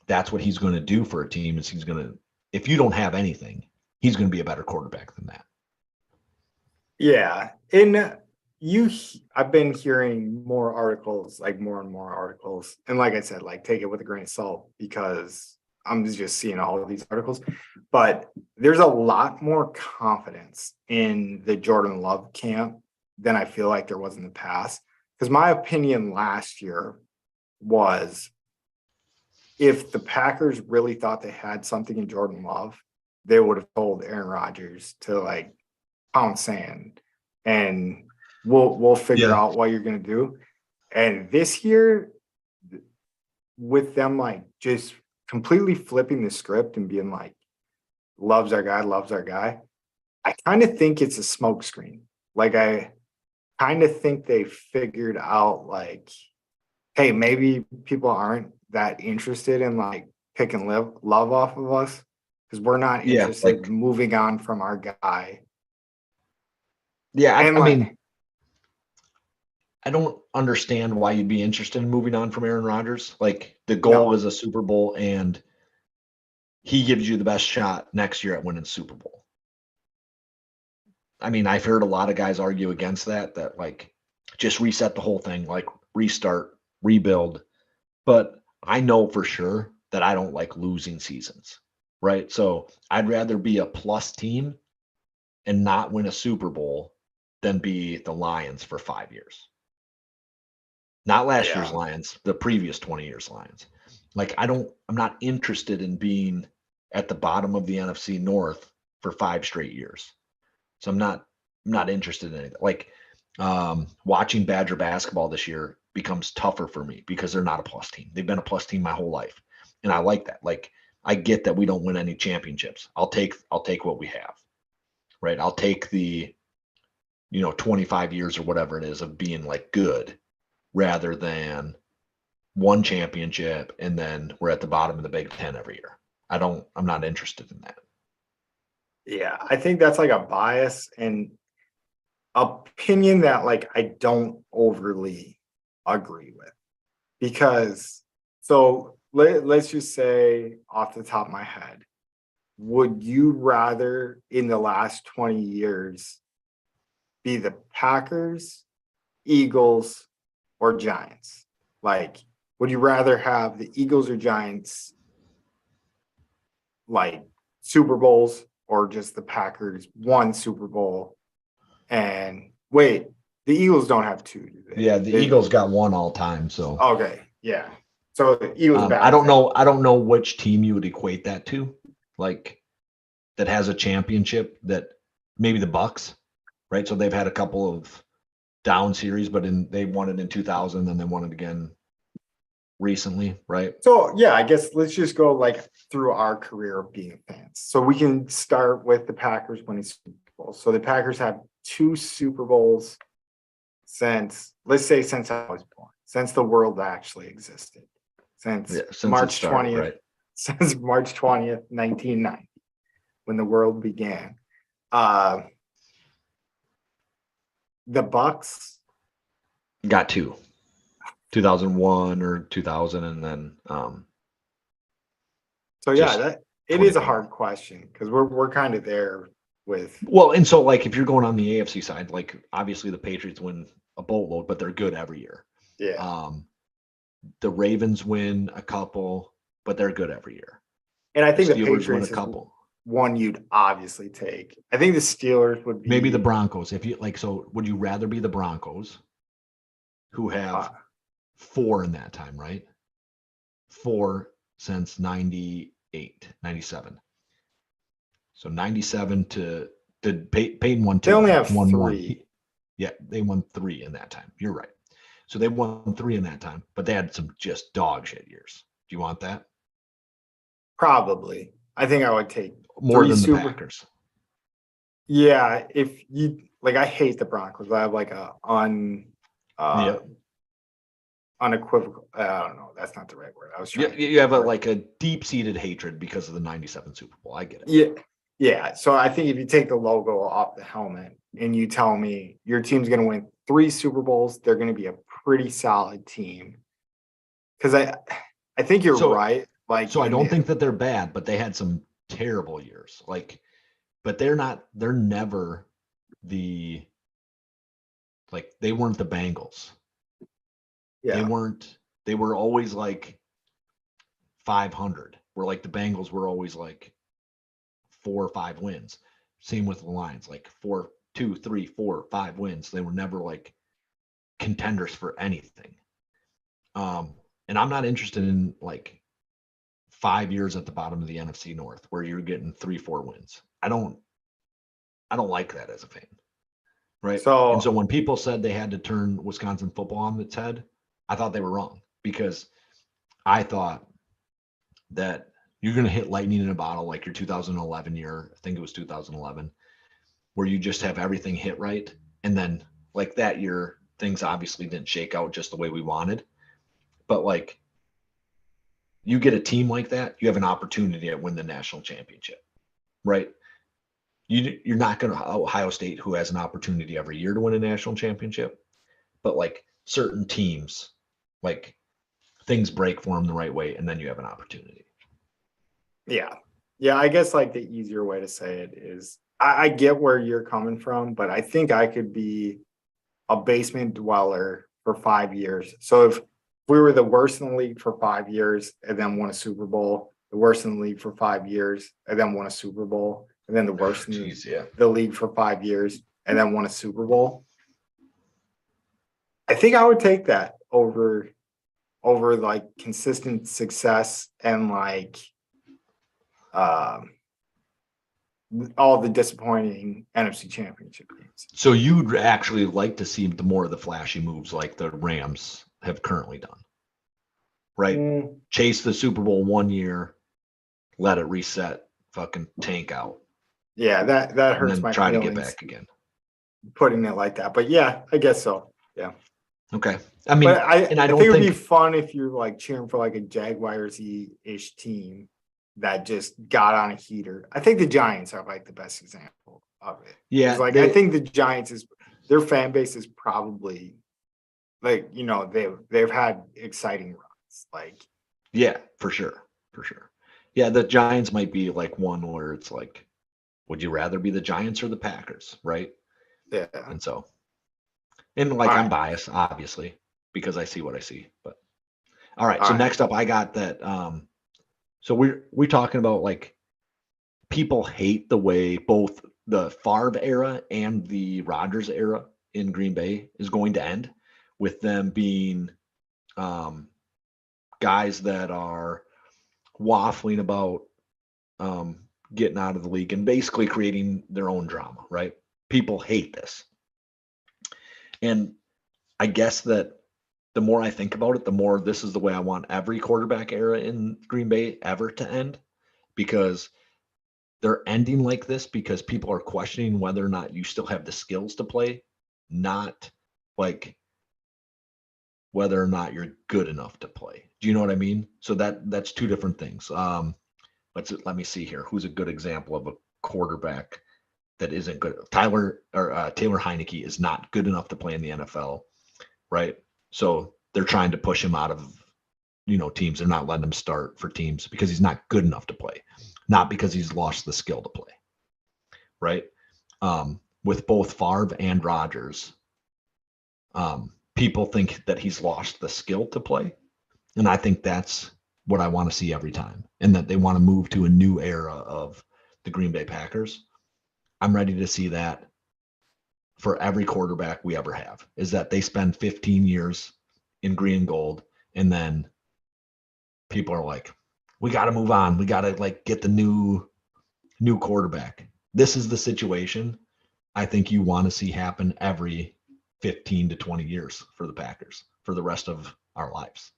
that's what he's going to do for a team, is he's going to, if you don't have anything, he's going to be a better quarterback than that. Yeah. And I've been hearing more articles, like more and more articles. And like I said, like take it with a grain of salt, because I'm just seeing all of these articles. But there's a lot more confidence in the Jordan Love camp than I feel like there was in the past. Because my opinion last year was, if the Packers really thought they had something in Jordan Love, they would have told Aaron Rodgers to like pound sand, and we'll figure out what you're gonna do. And this year, with them like just completely flipping the script and being like, Love's our guy, I kind of think it's a smokescreen. Like I kind of think they figured out like, hey, maybe people aren't that interested in like picking Love off of us, because we're not interested in moving on from our guy. Yeah, I mean, I don't understand why you'd be interested in moving on from Aaron Rodgers. Like the goal is a Super Bowl, and he gives you the best shot next year at winning Super Bowl. I mean, I've heard a lot of guys argue against that like just reset the whole thing, like restart, rebuild. But I know for sure that I don't like losing seasons, right? So I'd rather be a plus team and not win a Super Bowl than be the Lions for 5 years. Not last year's Lions, the previous 20 years Lions. Like I'm not interested in being at the bottom of the NFC North for 5 straight years. So I'm not interested in anything. Like watching Badger basketball this year becomes tougher for me because they're not a plus team. They've been a plus team my whole life. And I like that. Like I get that we don't win any championships. I'll take what we have. Right? I'll take the 25 years or whatever it is of being like good rather than one championship and then we're at the bottom of the Big Ten every year. I'm not interested in that. Yeah, I think that's like a bias and opinion that like I don't overly agree with. Because let's just say off the top of my head, would you rather in the last 20 years be the Packers, Eagles, or Giants? Like, would you rather have the Eagles or Giants like Super Bowls or just the Packers one Super Bowl? And wait, the Eagles don't have two, do they? Yeah, the Eagles got one all time. So Okay, yeah. So the Eagles I don't know. I don't know which team you would equate that to, like that has a championship. That maybe the Bucks, right? So they've had a couple of down series, but they won it in 2000, and they won it again recently, right? So yeah, I guess let's just go like through our career of being fans. So we can start with the Packers winning Super Bowls. So the Packers have two Super Bowls since I was born, since the world actually existed, since March 20th, right? Since March 20th, 1990, when the world began. The Bucks got two. 2001 or 2000, and then so yeah, that it is a hard question because we're kind of there with and so like if you're going on the AFC side, like obviously the Patriots win a boatload, but they're good every year. Yeah. The Ravens win a couple, but they're good every year. And I think the Steelers Patriots win a couple. One you'd obviously take. I think the Steelers would be maybe the Broncos. If you like, so would you rather be the Broncos, who have 4 in that time, right? 4 since 98, 97. So 97 to Peyton won 2. They only have won 3. Yeah, they won 3 in that time. You're right. So they won 3 in that time, but they had some just dog shit years. Do you want that? Probably. I think I would take more than the Packers. Yeah, if you like, I hate the Broncos. I have like a unequivocal. I don't know. That's not the right word. I was trying. You have like a deep-seated hatred because of the '97 Super Bowl. I get it. Yeah, yeah. So I think if you take the logo off the helmet and you tell me your team's going to win 3 Super Bowls, they're going to be a pretty solid team. Because I think you're right. Like, so I don't think that they're bad, but they had some terrible years. Like, but they're never they weren't the Bengals. Yeah. They were always like 500. Where like the Bengals were always like 4 or 5 wins. Same with the Lions, like 4, 2, 3, 4, 5 wins. They were never like contenders for anything. And I'm not interested in like 5 years at the bottom of the NFC North where you're getting 3, 4 wins. I don't like that as a fan. Right. So when people said they had to turn Wisconsin football on its head, I thought they were wrong, because I thought that you're going to hit lightning in a bottle like your 2011 year. I think it was 2011, where you just have everything hit right. And then like that year, things obviously didn't shake out just the way we wanted. But like, you get a team like that, you have an opportunity to win the national championship, right? You're not going to Ohio State, who has an opportunity every year to win a national championship, but like certain teams, like things break for them the right way, and then you have an opportunity. Yeah. Yeah. I guess like the easier way to say it is I get where you're coming from, but I think I could be a basement dweller for 5 years. So if we were the worst in the league for 5 years and then won a Super Bowl, the worst in the league for 5 years and then won a Super Bowl, and then the worst in the league for 5 years and then won a Super Bowl, I think I would take that over like consistent success and like all the disappointing NFC Championship games. So you'd actually like to see the more of the flashy moves like the Rams have currently done, right? Chase the Super Bowl 1 year, let it reset, fucking tank out. Yeah, that and hurts then my try feelings to get back again. putting it like that. But yeah, I guess so. Yeah. Okay. I mean, But I and I think don't it would be think fun if you're like cheering for like a Jaguars-ish team that just got on a heater. I think the Giants are like the best example of it. yeah, It's like I think the Giants their fan base is probably like, you know, they've had exciting runs. Like yeah, for sure. For sure. Yeah, the Giants might be like one where it's like, would you rather be the Giants or the Packers, right? yeah. And so, and like All I'm right. biased, obviously, because I see what I see. But all right, All so right. next up I got that so we're talking about like people hate the way both the Favre era and the Rodgers era in Green Bay is going to end with them being um, guys that are waffling about getting out of the league and basically creating their own drama, right? People hate this. And I guess that the more I think about it, the more this is the way I want every quarterback era in Green Bay ever to end because they're ending like this because people are questioning whether or not you still have the skills to play, not like whether or not you're good enough to play. Do you know what I mean? So that's two different things. Let me see here. Who's a good example of a quarterback that isn't good? Taylor Heineke is not good enough to play in the NFL, right? So they're trying to push him out of teams. They're not letting him start for teams because he's not good enough to play, not because he's lost the skill to play, right? With both Favre and Rodgers, people think that he's lost the skill to play, and I think that's what I want to see every time, and that they want to move to a new era of the Green Bay Packers. I'm ready to see that for every quarterback we ever have, is that they spend 15 years in green and gold, and then people are like, we got to move on. We got to like get the new quarterback. This is the situation I think you want to see happen every 15 to 20 years for the Packers for the rest of our lives.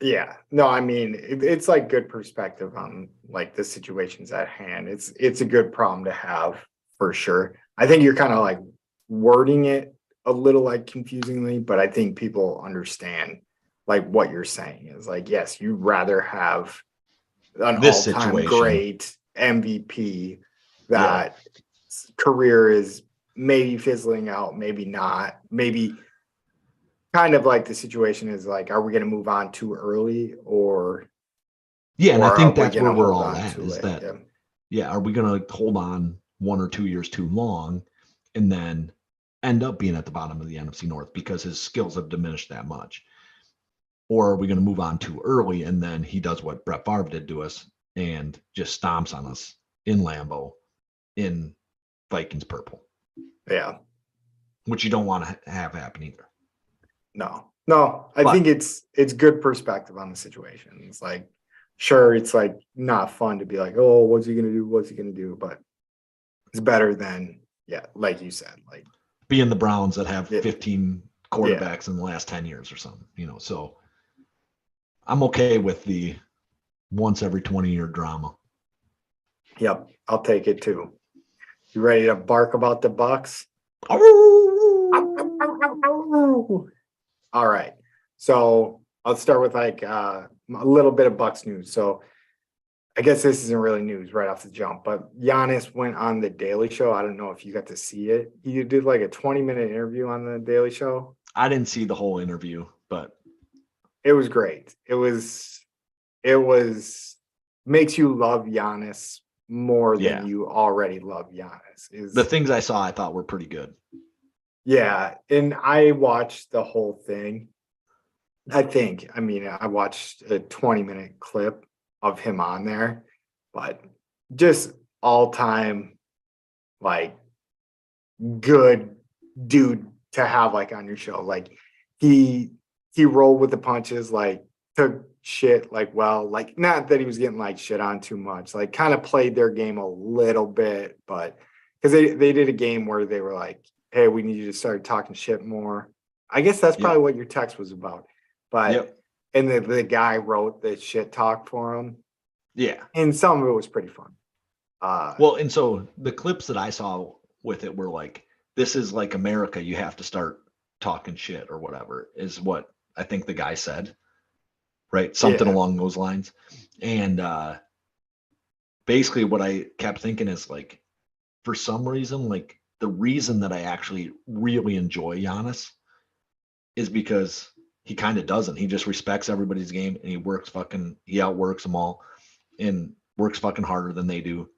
Yeah, no, I mean it's like good perspective on like the situations at hand. It's a good problem to have for sure. I think you're kind of like wording it a little like confusingly, but I think people understand like what you're saying is like, yes, you'd rather have an This all-time situation, great MVP that career is maybe fizzling out, maybe not, maybe kind of like the situation is like, are we going to move on too early or yeah, and I are think we that's going where to we're hold all on at. too Is late? that are we going to hold on 1 or 2 years too long and then end up being at the bottom of the NFC North because his skills have diminished that much? Or are we going to move on too early and then he does what Brett Favre did to us and just stomps on us in Lambeau in Vikings purple? Yeah. Which you don't want to have happen either. No, I think it's good perspective on the situation. It's like, sure, it's like not fun to be like, oh, what's he going to do? What's he going to do? But it's better than, yeah, like you said, like being the Browns that have 15 quarterbacks in the last 10 years or something, so I'm okay with the once every 20-year drama. Yep, I'll take it too. You ready to bark about the Bucks? All right. So I'll start with like a little bit of Bucks news. So I guess this isn't really news right off the jump, but Giannis went on the Daily Show. I don't know if you got to see it. He did like a 20-minute interview on the Daily Show. I didn't see the whole interview, but it was great. It was makes you love Giannis more than you already love Giannis. The things I saw I thought were pretty good. Yeah, and I watched the whole thing. I watched a 20-minute clip of him on there, but just all-time like good dude to have like on your show. Like he rolled with the punches. Like took shit like, well, like not that he was getting like shit on too much, like kind of played their game a little bit, but because they did a game where they were like, hey, we need you to start talking shit more. I guess that's Yep. probably what your text was about. But Yep. and the guy wrote the shit talk for him. Yeah. And some of it was pretty fun. Well, and so the clips that I saw with it were like, this is like America, you have to start talking shit or whatever, is what I think the guy said. Right? Something Yeah. along those lines. And basically what I kept thinking is like, for some reason, like the reason that I actually really enjoy Giannis is because he kind of doesn't. He just respects everybody's game and he outworks them all and works fucking harder than they do.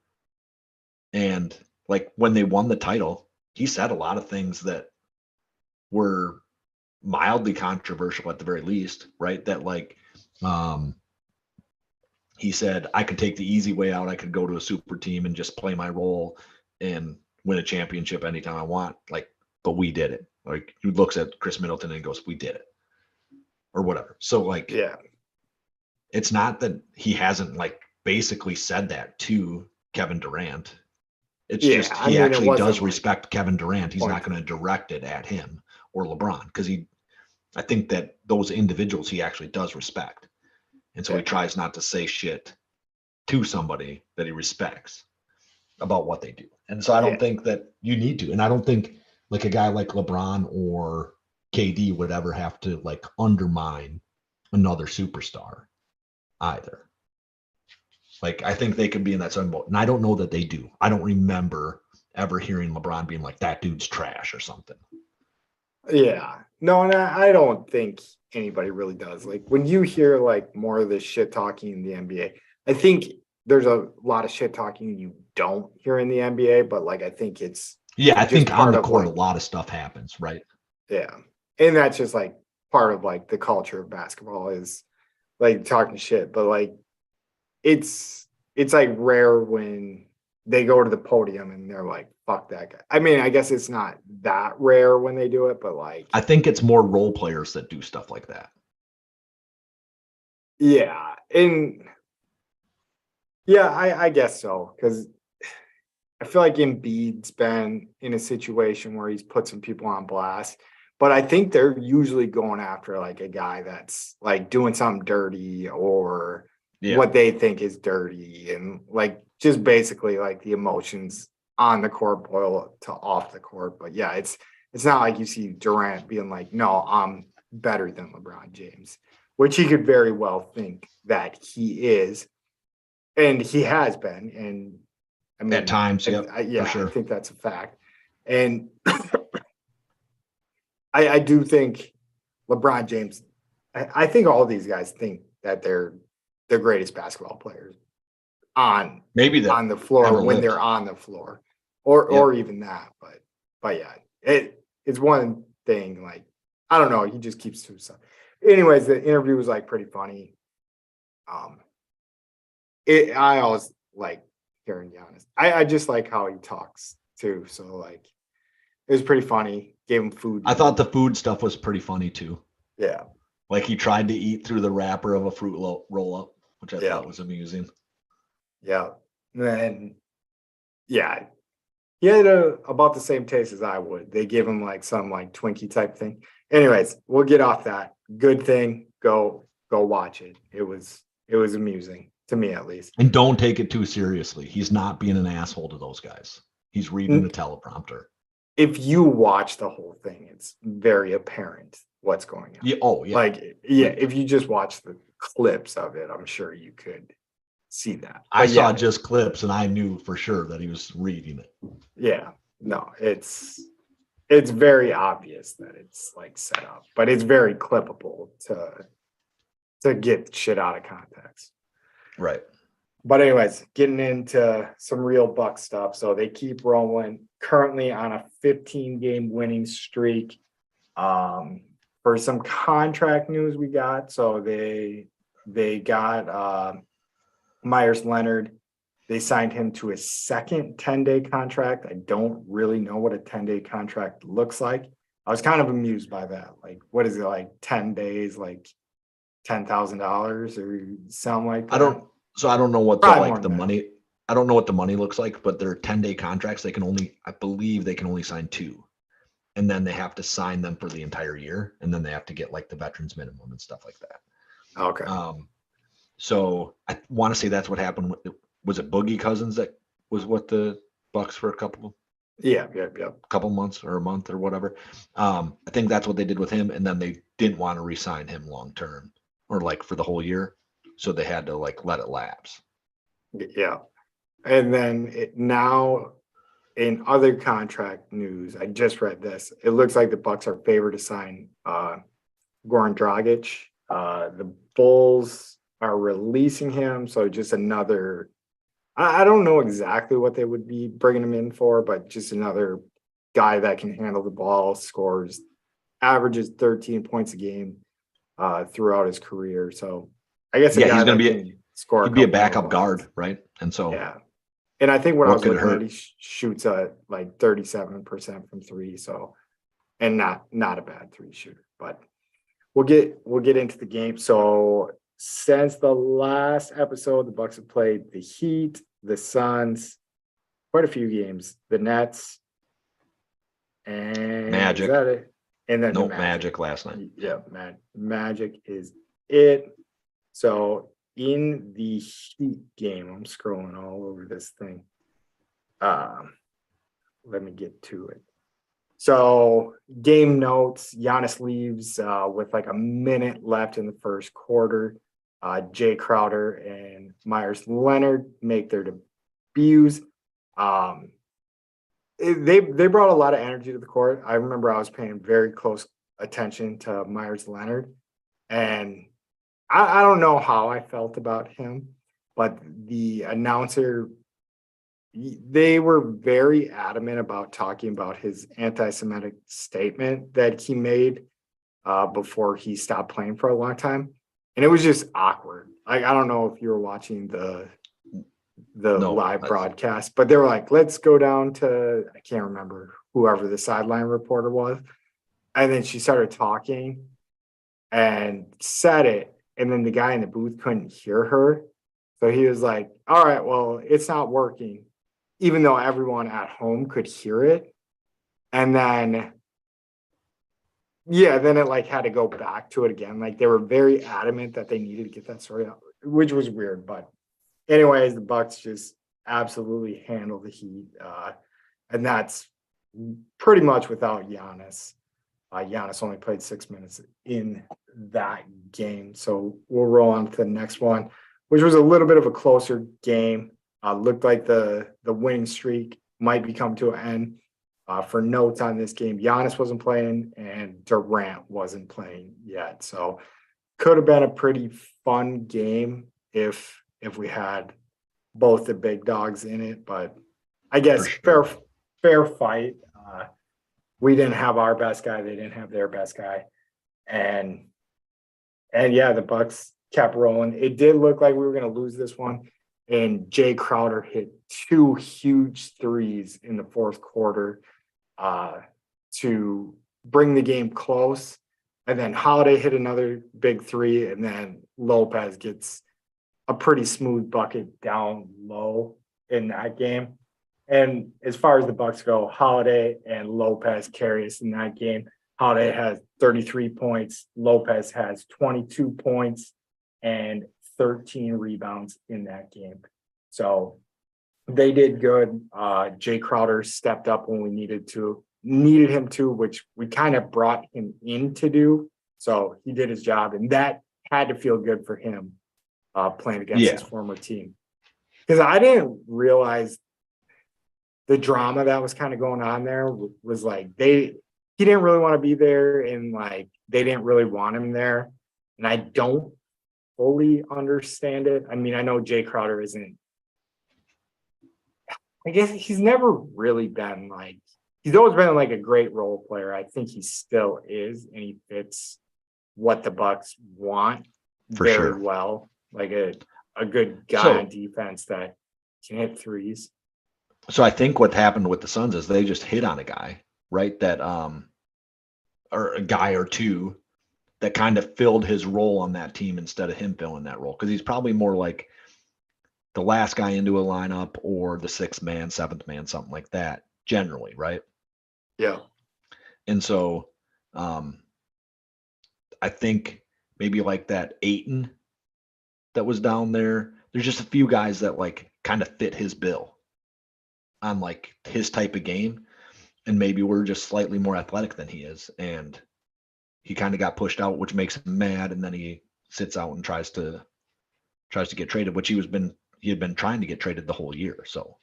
And like when they won the title, he said a lot of things that were mildly controversial at the very least, right? That like, he said, I could take the easy way out. I could go to a super team and just play my role and win a championship anytime I want. Like, but we did it. Like, he looks at Chris Middleton and goes, we did it, or whatever. So, like, Yeah. it's not that he hasn't, like, basically said that to Kevin Durant. It's just he actually does respect Kevin Durant. He's not going to direct it at him or LeBron because I think that those individuals he actually does respect. And so he tries not to say shit to somebody that he respects about what they do. And so I don't think that you need to. And I don't think like a guy like LeBron or KD would ever have to like undermine another superstar either. Like I think they could be in that same boat. And I don't know that they do. I don't remember ever hearing LeBron being like, that dude's trash or something. Yeah. No, and I don't think anybody really does. Like when you hear like more of this shit talking in the NBA, I think there's a lot of shit talking you don't hear in the NBA, but like I think it's I think on the court a lot of stuff happens, right? Yeah. And that's just like part of like the culture of basketball is like talking shit, but like it's like rare when they go to the podium and they're like, fuck that guy. I mean, I guess it's not that rare when they do it, but like I think it's more role players that do stuff like that. Yeah. And yeah, I guess so. Because I feel like Embiid's been in a situation where he's put some people on blast, but I think they're usually going after like a guy that's like doing something dirty or what they think is dirty and like just basically like the emotions on the court boil to off the court. But yeah, it's not like you see Durant being like, no, I'm better than LeBron James, which he could very well think that he is, and he has been. And I mean, at times, for sure. I think that's a fact. And I do think LeBron James, I think all these guys think that they're the greatest basketball players on the floor when they're on the floor, or even that. But yeah, it's one thing. Like I don't know, he just keeps to himself. Anyways, the interview was like pretty funny. I always like hearing Giannis. I just like how he talks too. So like, it was pretty funny. Gave him food. I thought the food stuff was pretty funny too. Yeah. Like he tried to eat through the wrapper of a fruit roll up, which I thought was amusing. Yeah. And yeah, he had about the same taste as I would. They give him like some like Twinkie type thing. Anyways, we'll get off that. Good thing. Go watch it. It was amusing to me at least. And don't take it too seriously. He's not being an asshole to those guys. He's reading the teleprompter. If you watch the whole thing, it's very apparent what's going on. Yeah. Oh, yeah. Like, yeah, if you just watch the clips of it, I'm sure you could see that. But I saw just clips and I knew for sure that he was reading it. Yeah. No, it's very obvious that it's like set up, but it's very clippable to get shit out of context. Right. But anyways, getting into some real Buck stuff. So they keep rolling, currently on a 15-game winning streak. For some contract news we got, so they got Myers Leonard. They signed him to a second 10-day contract. I don't really know what a 10-day contract looks like. I was kind of amused by that. Like, what is it, like 10 days, like $10,000 or something like that. I don't know what Probably more the than that. money. I don't know what the money looks like, but they're 10-day contracts. I believe they can only sign 2, and then they have to sign them for the entire year, and then they have to get like the veterans minimum and stuff like that. Okay. So I want to say that's what happened. Was it Boogie Cousins that was what the Bucks for a couple Yeah. months or a month or whatever. I think that's what they did with him, and then they didn't want to re-sign him long term or like for the whole year, so they had to like let it lapse. Yeah. And then now in other contract news, I just read this. It looks like the Bucks are favored to sign Goran Dragic. The Bulls are releasing him, so just another. I don't know exactly what they would be bringing him in for, but just another guy that can handle the ball, scores, averages 13 points a game throughout his career. So I guess he's going to be score. He'd be a backup guard, right? And so yeah. And I think when I was looking at, he shoots like 37% from 3. So, and not a bad 3 shooter, but we'll get into the game. So since the last episode, the Bucks have played the Heat, the Suns, quite a few games, the Nets, and Magic. Is that it? And then the Magic last night. Yeah, Magic is it. So in the Heat game, I'm scrolling all over this thing. Let me get to it. So game notes, Giannis leaves with like a minute left in the first quarter. Jay Crowder and Myers Leonard make their debuts. They brought a lot of energy to the court. I remember I was paying very close attention to Myers Leonard, and I don't know how I felt about him, but the announcer, they were very adamant about talking about his anti-Semitic statement that he made before he stopped playing for a long time. And it was just awkward. Like, I don't know if you were watching the live broadcast, but they were like, let's go down to, I can't remember whoever the sideline reporter was. And then she started talking and said it. And then the guy in the booth couldn't hear her. So he was like, all right, well, it's not working, even though everyone at home could hear it. And then, then it like had to go back to it again. Like they were very adamant that they needed to get that story out, which was weird. But anyways, the Bucks just absolutely handle the Heat. And that's pretty much without Giannis. Giannis only played 6 minutes in that game. So we'll roll on to the next one, which was a little bit of a closer game. Looked like the winning streak might be coming to an end. For notes on this game, Giannis wasn't playing and Durant wasn't playing yet. So could have been a pretty fun game if we had both the big dogs in it. But I guess fair fight. We didn't have our best guy. They didn't have their best guy. And yeah, the Bucks kept rolling. It did look like we were going to lose this one. And Jay Crowder hit 2 huge threes in the fourth quarter to bring the game close. And then Holiday hit another big 3. And then Lopez gets a pretty smooth bucket down low in that game. And as far as the Bucks go, Holiday and Lopez carry us in that game. Holiday has 33 points. Lopez has 22 points and 13 rebounds in that game. So they did good. Jay Crowder stepped up when we needed him to, which we kind of brought him in to do. So he did his job, and that had to feel good for him playing against his former team. Because I didn't realize the drama that was kind of going on there was like he didn't really want to be there, and like they didn't really want him there. And I don't fully understand it. I mean, I know Jay Crowder isn't, I guess he's never really been like, he's always been like a great role player. I think he still is, and he fits what the Bucks want very well. Like a good guy on defense that can hit threes. So I think what happened with the Suns is they just hit on a guy, right? That or a guy or two that kind of filled his role on that team instead of him filling that role. Because he's probably more like the last guy into a lineup or the sixth man, seventh man, something like that, generally, right? Yeah. And so I think maybe like that Aiton that was down there, there's just a few guys that like kind of fit his bill on like his type of game. And maybe we're just slightly more athletic than he is. And he kind of got pushed out, which makes him mad. And then he sits out and tries to get traded, which he had been trying to get traded the whole year. So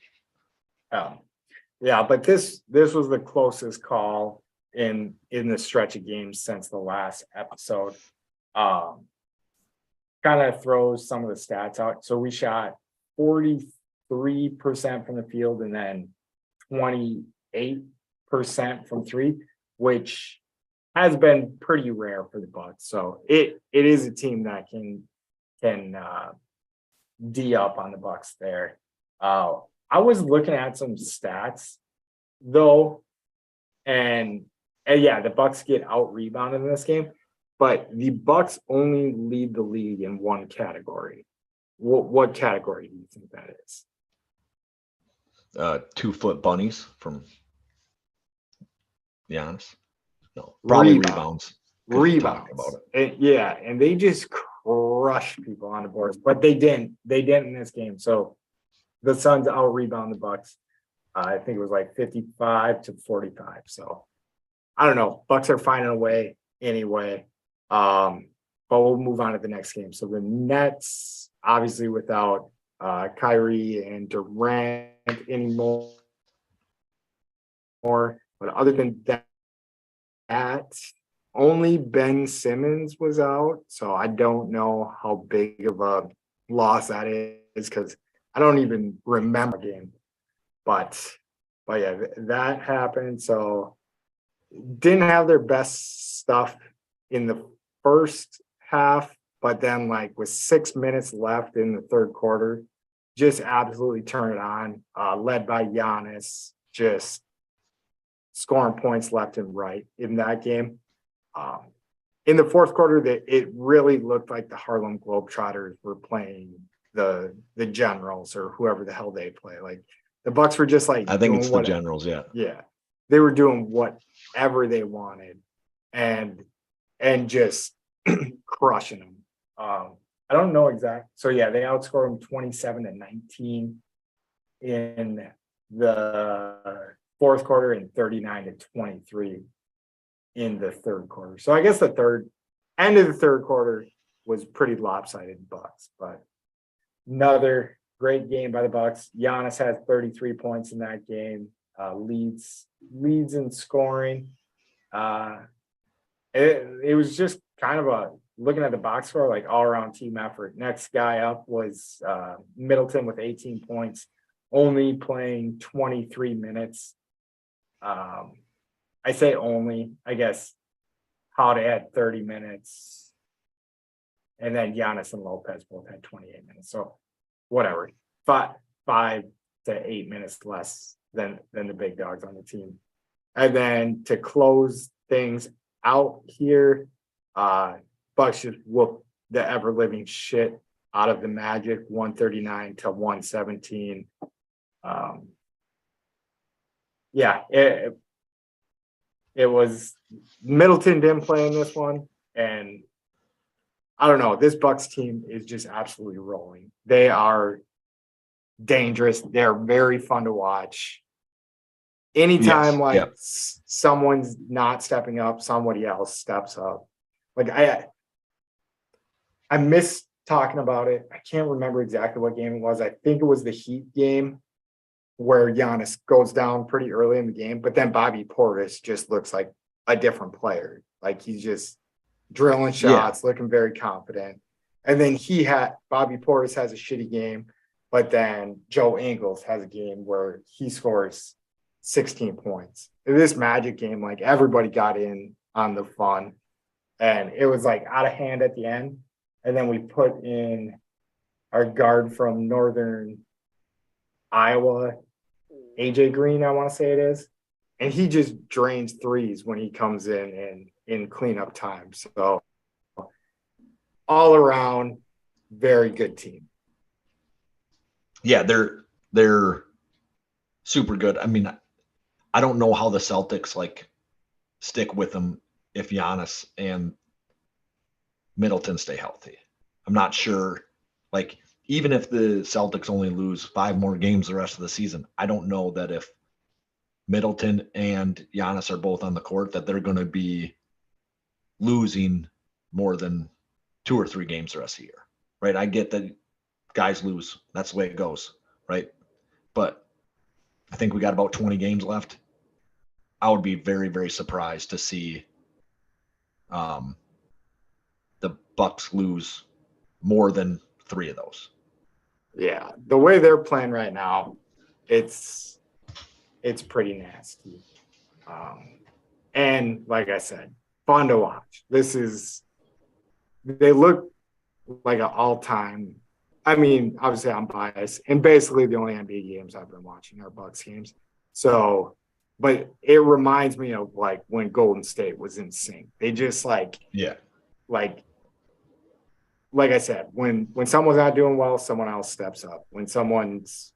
yeah, but this was the closest call in the stretch of games since the last episode. Kind of throws some of the stats out. So we shot 43% from the field and then 28% from three, which has been pretty rare for the Bucks. So it is a team that can D up on the Bucks there. I was looking at some stats though, and yeah, the Bucks get out rebounded in this game, but the Bucks only lead the league in one category. What category do you think that is? 2-foot bunnies from Giannis. No, probably rebounds. Rebounds. About it. Yeah, and they just crush people on the boards, but they didn't in this game. So the Suns out rebound the Bucks. I think it was like 55-45. So I don't know. Bucks are finding a way anyway. But we'll move on to the next game. So the Nets, obviously without Kyrie and Durant anymore. But other than that, only Ben Simmons was out. So I don't know how big of a loss that is because I don't even remember the game. But yeah, that happened. So didn't have their best stuff in the first half, but then like with 6 minutes left in the third quarter, just absolutely turn it on, led by Giannis, just scoring points left and right in that game. In the fourth quarter, it really looked like the Harlem Globetrotters were playing the Generals or whoever the hell they play. Like the Bucks were just like, I think it's the Generals. Yeah. They were doing whatever they wanted and just crushing them. I don't know exactly. So yeah, they outscored them 27-19 in the fourth quarter and 39-23 in the third quarter. So I guess the end of the third quarter was pretty lopsided Bucks, but another great game by the Bucks. Giannis has 33 points in that game, leads in scoring. It was just kind of looking at the box score, like all around team effort. Next guy up was Middleton with 18 points, only playing 23 minutes. I say only, I guess Holiday had 30 minutes. And then Giannis and Lopez both had 28 minutes. So whatever, 5 to 8 minutes less than the big dogs on the team. And then to close things out here, Bucks just whooped the ever-living shit out of the Magic, 139-117. Yeah, it was Middleton didn't play in this one, and I don't know. This Bucks team is just absolutely rolling. They are dangerous. They're very fun to watch. Anytime someone's not stepping up, somebody else steps up. Like I miss talking about it. I can't remember exactly what game it was. I think it was the Heat game where Giannis goes down pretty early in the game, but then Bobby Portis just looks like a different player. Like he's just drilling shots, looking very confident. And then Bobby Portis has a shitty game, but then Joe Ingles has a game where he scores 16 points. In this Magic game, like everybody got in on the fun, and it was like out of hand at the end. And then we put in our guard from Northern Iowa, AJ Green, I want to say it is. And he just drains threes when he comes in cleanup time. So all around very good team. Yeah, they're super good. I mean, I don't know how the Celtics like stick with them if Giannis and Middleton stay healthy. I'm not sure. Like, even if the Celtics only lose 5 more games the rest of the season, I don't know that if Middleton and Giannis are both on the court, that they're going to be losing more than 2 or 3 games the rest of the year, right? I get that guys lose. That's the way it goes, right? But I think we got about 20 games left. I would be very, very surprised to see um, the Bucks lose more than 3 of those. Yeah, the way they're playing right now, it's pretty nasty. And like I said, fun to watch. They look like an all-time. I mean, obviously I'm biased, and basically the only NBA games I've been watching are Bucks games. So, but it reminds me of like when Golden State was in sync. They just Yeah. like I said, when someone's not doing well, someone else steps up. When someone's,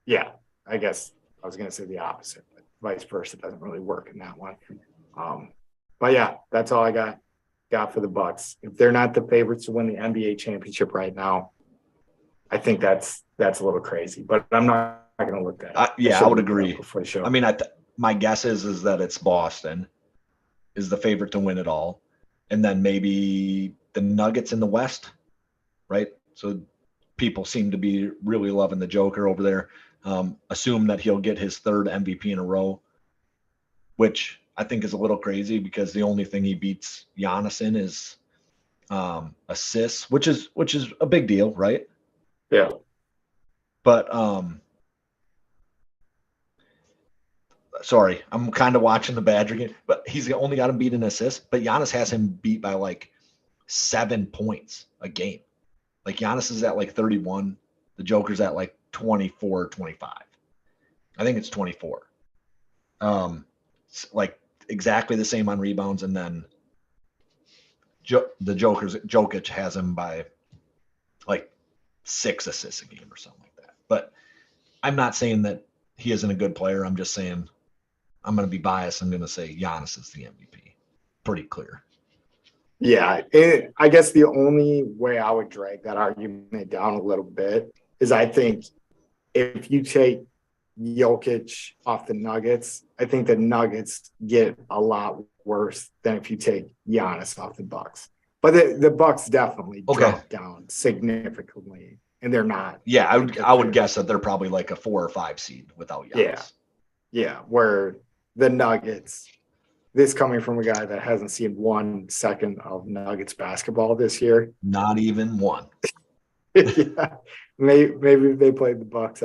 yeah, I guess I was going to say the opposite, but vice versa doesn't really work in that one. But yeah, that's all I got for the Bucks. If they're not the favorites to win the NBA championship right now, I think that's a little crazy. But I'm not going to look that. Yeah, I would agree. Before the show. I mean, my guess is that it's Boston is the favorite to win it all, and then maybe the Nuggets in the West, right? So people seem to be really loving the Joker over there. Assume that he'll get his 3rd MVP in a row, which I think is a little crazy because the only thing he beats Giannis in is assists, which is a big deal, right? Yeah. But sorry, I'm kind of watching the Badger game, but he's only got him beat in assists. But Giannis has him beat by like 7 points a game. Like Giannis is at like 31. The Joker's at like 24, 25. I think it's 24. It's like exactly the same on rebounds, and then the Jokic has him by like 6 assists a game or something like that. But I'm not saying that he isn't a good player. I'm just saying I'm going to be biased. I'm going to say Giannis is the MVP. Pretty clear. Yeah, I guess the only way I would drag that argument down a little bit is I think if you take Jokic off the Nuggets, I think the Nuggets get a lot worse than if you take Giannis off the Bucks. But the Bucks definitely drop down significantly, and they're not. Yeah, I would guess that they're probably like a 4 or 5 seed without Giannis. Yeah, where the Nuggets, this coming from a guy that hasn't seen 1 second of Nuggets basketball this year. Not even one. Yeah, maybe they played the Bucks.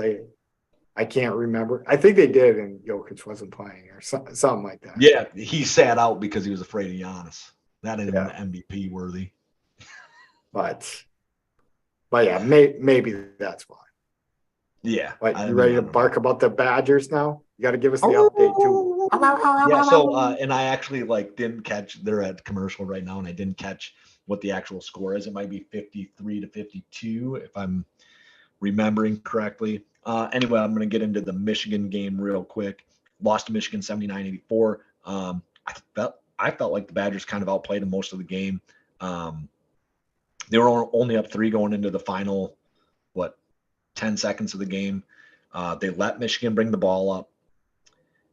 I can't remember. I think they did, and Jokic wasn't playing or something like that. Yeah, he sat out because he was afraid of Giannis. That ain't even MVP worthy. But yeah, maybe that's why. Yeah. But you ready to bark about the Badgers now? You got to give us the update too. Yeah. So, and I actually didn't catch. They're at commercial right now, and I didn't catch what the actual score is. It might be 53-52 if I'm remembering correctly. Anyway, I'm going to get into the Michigan game real quick. Lost to Michigan 79-84. I felt like the Badgers kind of outplayed them most of the game. They were only up 3 going into the final, 10 seconds of the game. They let Michigan bring the ball up,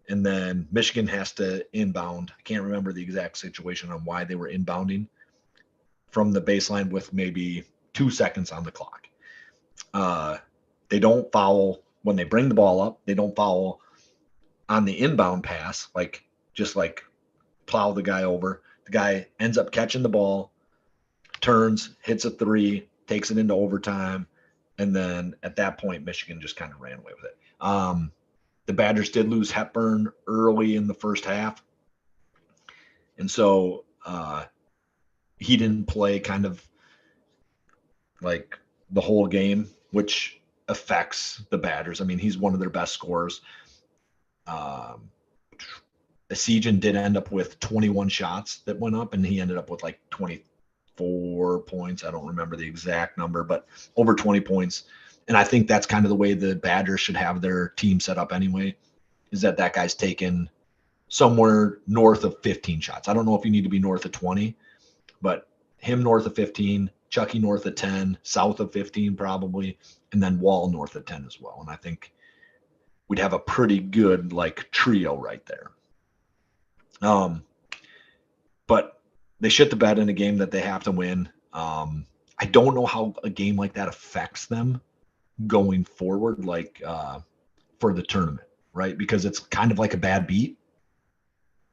and then Michigan has to inbound. I can't remember the exact situation on why they were inbounding from the baseline with maybe 2 seconds on the clock. They don't foul when they bring the ball up. They don't foul on the inbound pass, just plow the guy over. The guy ends up catching the ball, turns, hits a 3, takes it into overtime, and then at that point, Michigan just kind of ran away with it. The Badgers did lose Hepburn early in the first half, and so he didn't play kind of like the whole game, which affects the Badgers. I mean, he's one of their best scorers. Esiason did end up with 21 shots that went up, and he ended up with 24 24 points. I don't remember the exact number, but over 20 points. And I think that's kind of the way the Badgers should have their team set up anyway, is that guy's taken somewhere north of 15 shots. I don't know if you need to be north of 20, but him north of 15, Chucky north of 10, south of 15 probably, and then Wall north of 10 as well. And I think we'd have a pretty good like trio right there. But they shit the bed in a game that they have to win. I don't know how a game like that affects them going forward, like for the tournament, right? Because it's kind of like a bad beat.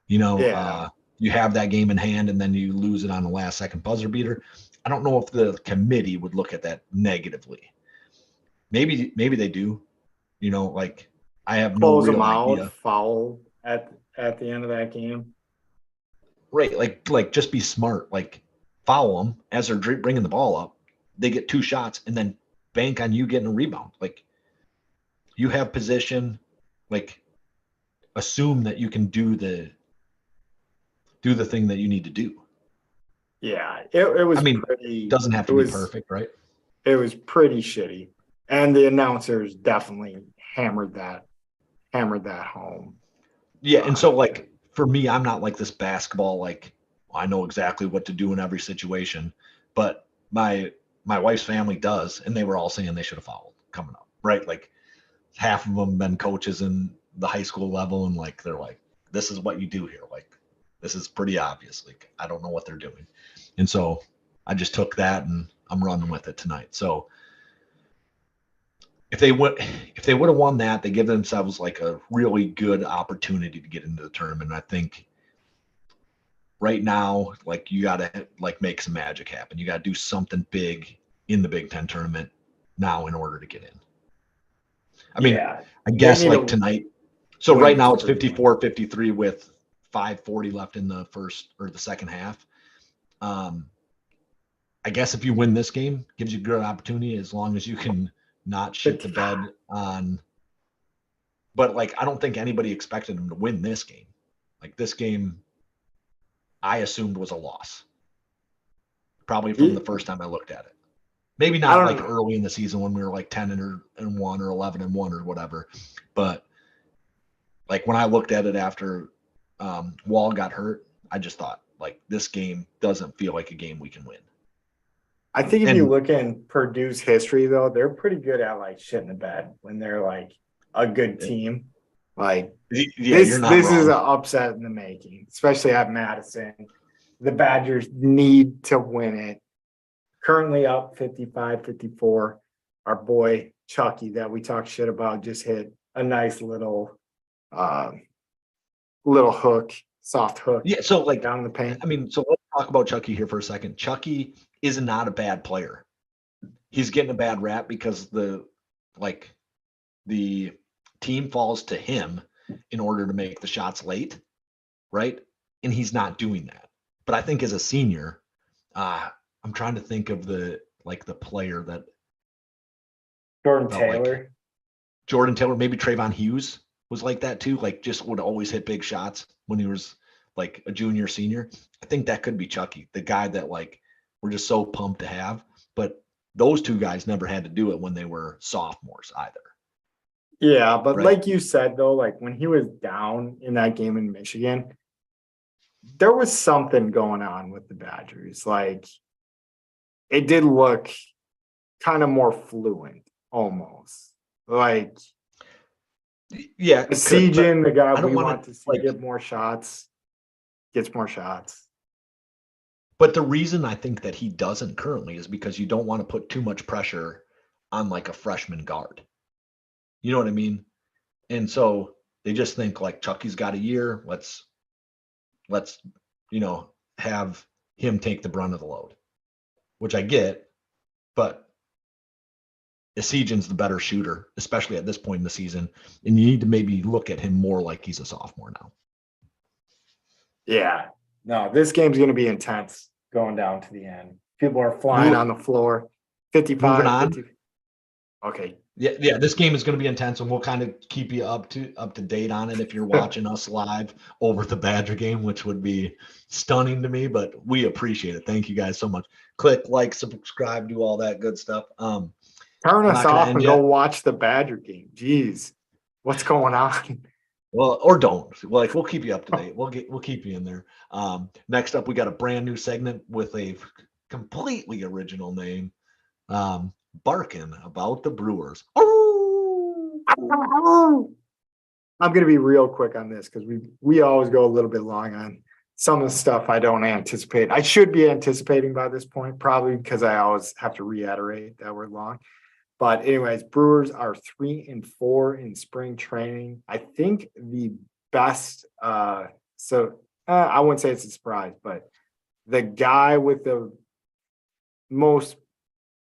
You know, you have that game in hand and then you lose it on the last second buzzer beater. I don't know if the committee would look at that negatively. Maybe they do. You know, like I have no real idea. Foul at the end of that game. Right, like just be smart. Like foul them as they're bringing the ball up. They get 2 shots and then bank on you getting a rebound. Like you have position. Like assume that you can do the thing that you need to do. Yeah, it was. I mean, pretty, doesn't have to be perfect, right? It was pretty shitty, and the announcers definitely hammered that home. Yeah, and so like for me, I'm not like this basketball. Like I know exactly what to do in every situation, but my wife's family does, and they were all saying they should have fouled coming up, right? Like half of them been coaches in the high school level, and like they're like, this is what you do here. Like this is pretty obvious. Like I don't know what they're doing, and so I just took that and I'm running with it tonight. So if they would have won that, they give themselves like a really good opportunity to get into the tournament. I think right now, like you got to like make some magic happen. You got to do something big in the Big Ten tournament now in order to get in. I mean, I guess like tonight. So right now it's 54-53 with 5:40 left in the first or the second half. I guess if you win this game, gives you a good opportunity as long as you can not shit the bed on. But like, I don't think anybody expected them to win this game. Like this game, I assumed was a loss. Probably from the first time I looked at it. Maybe not like early in the season when we were like 10-1 or 11-1 or whatever. But like when I looked at it after Wall got hurt, I just thought like this game doesn't feel like a game we can win. I think if you look in Purdue's history, though, they're pretty good at like shitting the bed when they're like a good team. Like this is an upset in the making, especially at Madison. The Badgers need to win it. Currently up 55-54. Our boy Chucky that we talked shit about just hit a nice little hook, soft hook. Yeah, so like down in the paint. I mean, so let's talk about Chucky here for a second. Chucky is not a bad player. He's getting a bad rap because the team falls to him in order to make the shots late, right? And he's not doing that. But I think as a senior, I'm trying to think of the player that Jordan Taylor. Jordan Taylor, maybe Trayvon Hughes was like that too. Like just would always hit big shots when he was like a junior, senior. I think that could be Chucky, the guy that like we're just so pumped to have. But those two guys never had to do it when they were sophomores either. Yeah, but like you said though, like when he was down in that game in Michigan, there was something going on with the Badgers. Like it did look kind of more fluent almost. Like Sejan, the guy we want to see get more shots, gets more shots. But the reason I think that he doesn't currently is because you don't want to put too much pressure on like a freshman guard. You know what I mean? And so they just think like Chucky's got a year. Let's have him take the brunt of the load, which I get, but Esijan's the better shooter, especially at this point in the season. And you need to maybe look at him more like he's a sophomore now. Yeah. No, this game's going to be intense going down to the end. People are flying on the floor. 55. Okay. Yeah. This game is going to be intense, and we'll kind of keep you up to date on it if you're watching us live over the Badger game, which would be stunning to me. But we appreciate it. Thank you guys so much. Click like, subscribe, do all that good stuff. Turn I'm us not going to off end and go yet. watch the Badger game. Jeez, what's going on? Well, or don't. Like, we'll keep you up to date. We'll keep you in there. Next up, we got a brand new segment with a completely original name. Barking about the Brewers. I'm going to be real quick on this because we always go a little bit long on some of the stuff I don't anticipate. I should be anticipating by this point, probably because I always have to reiterate that we're long. But anyways, Brewers are 3-4 in spring training. I think the best. I wouldn't say it's a surprise, but the guy with the most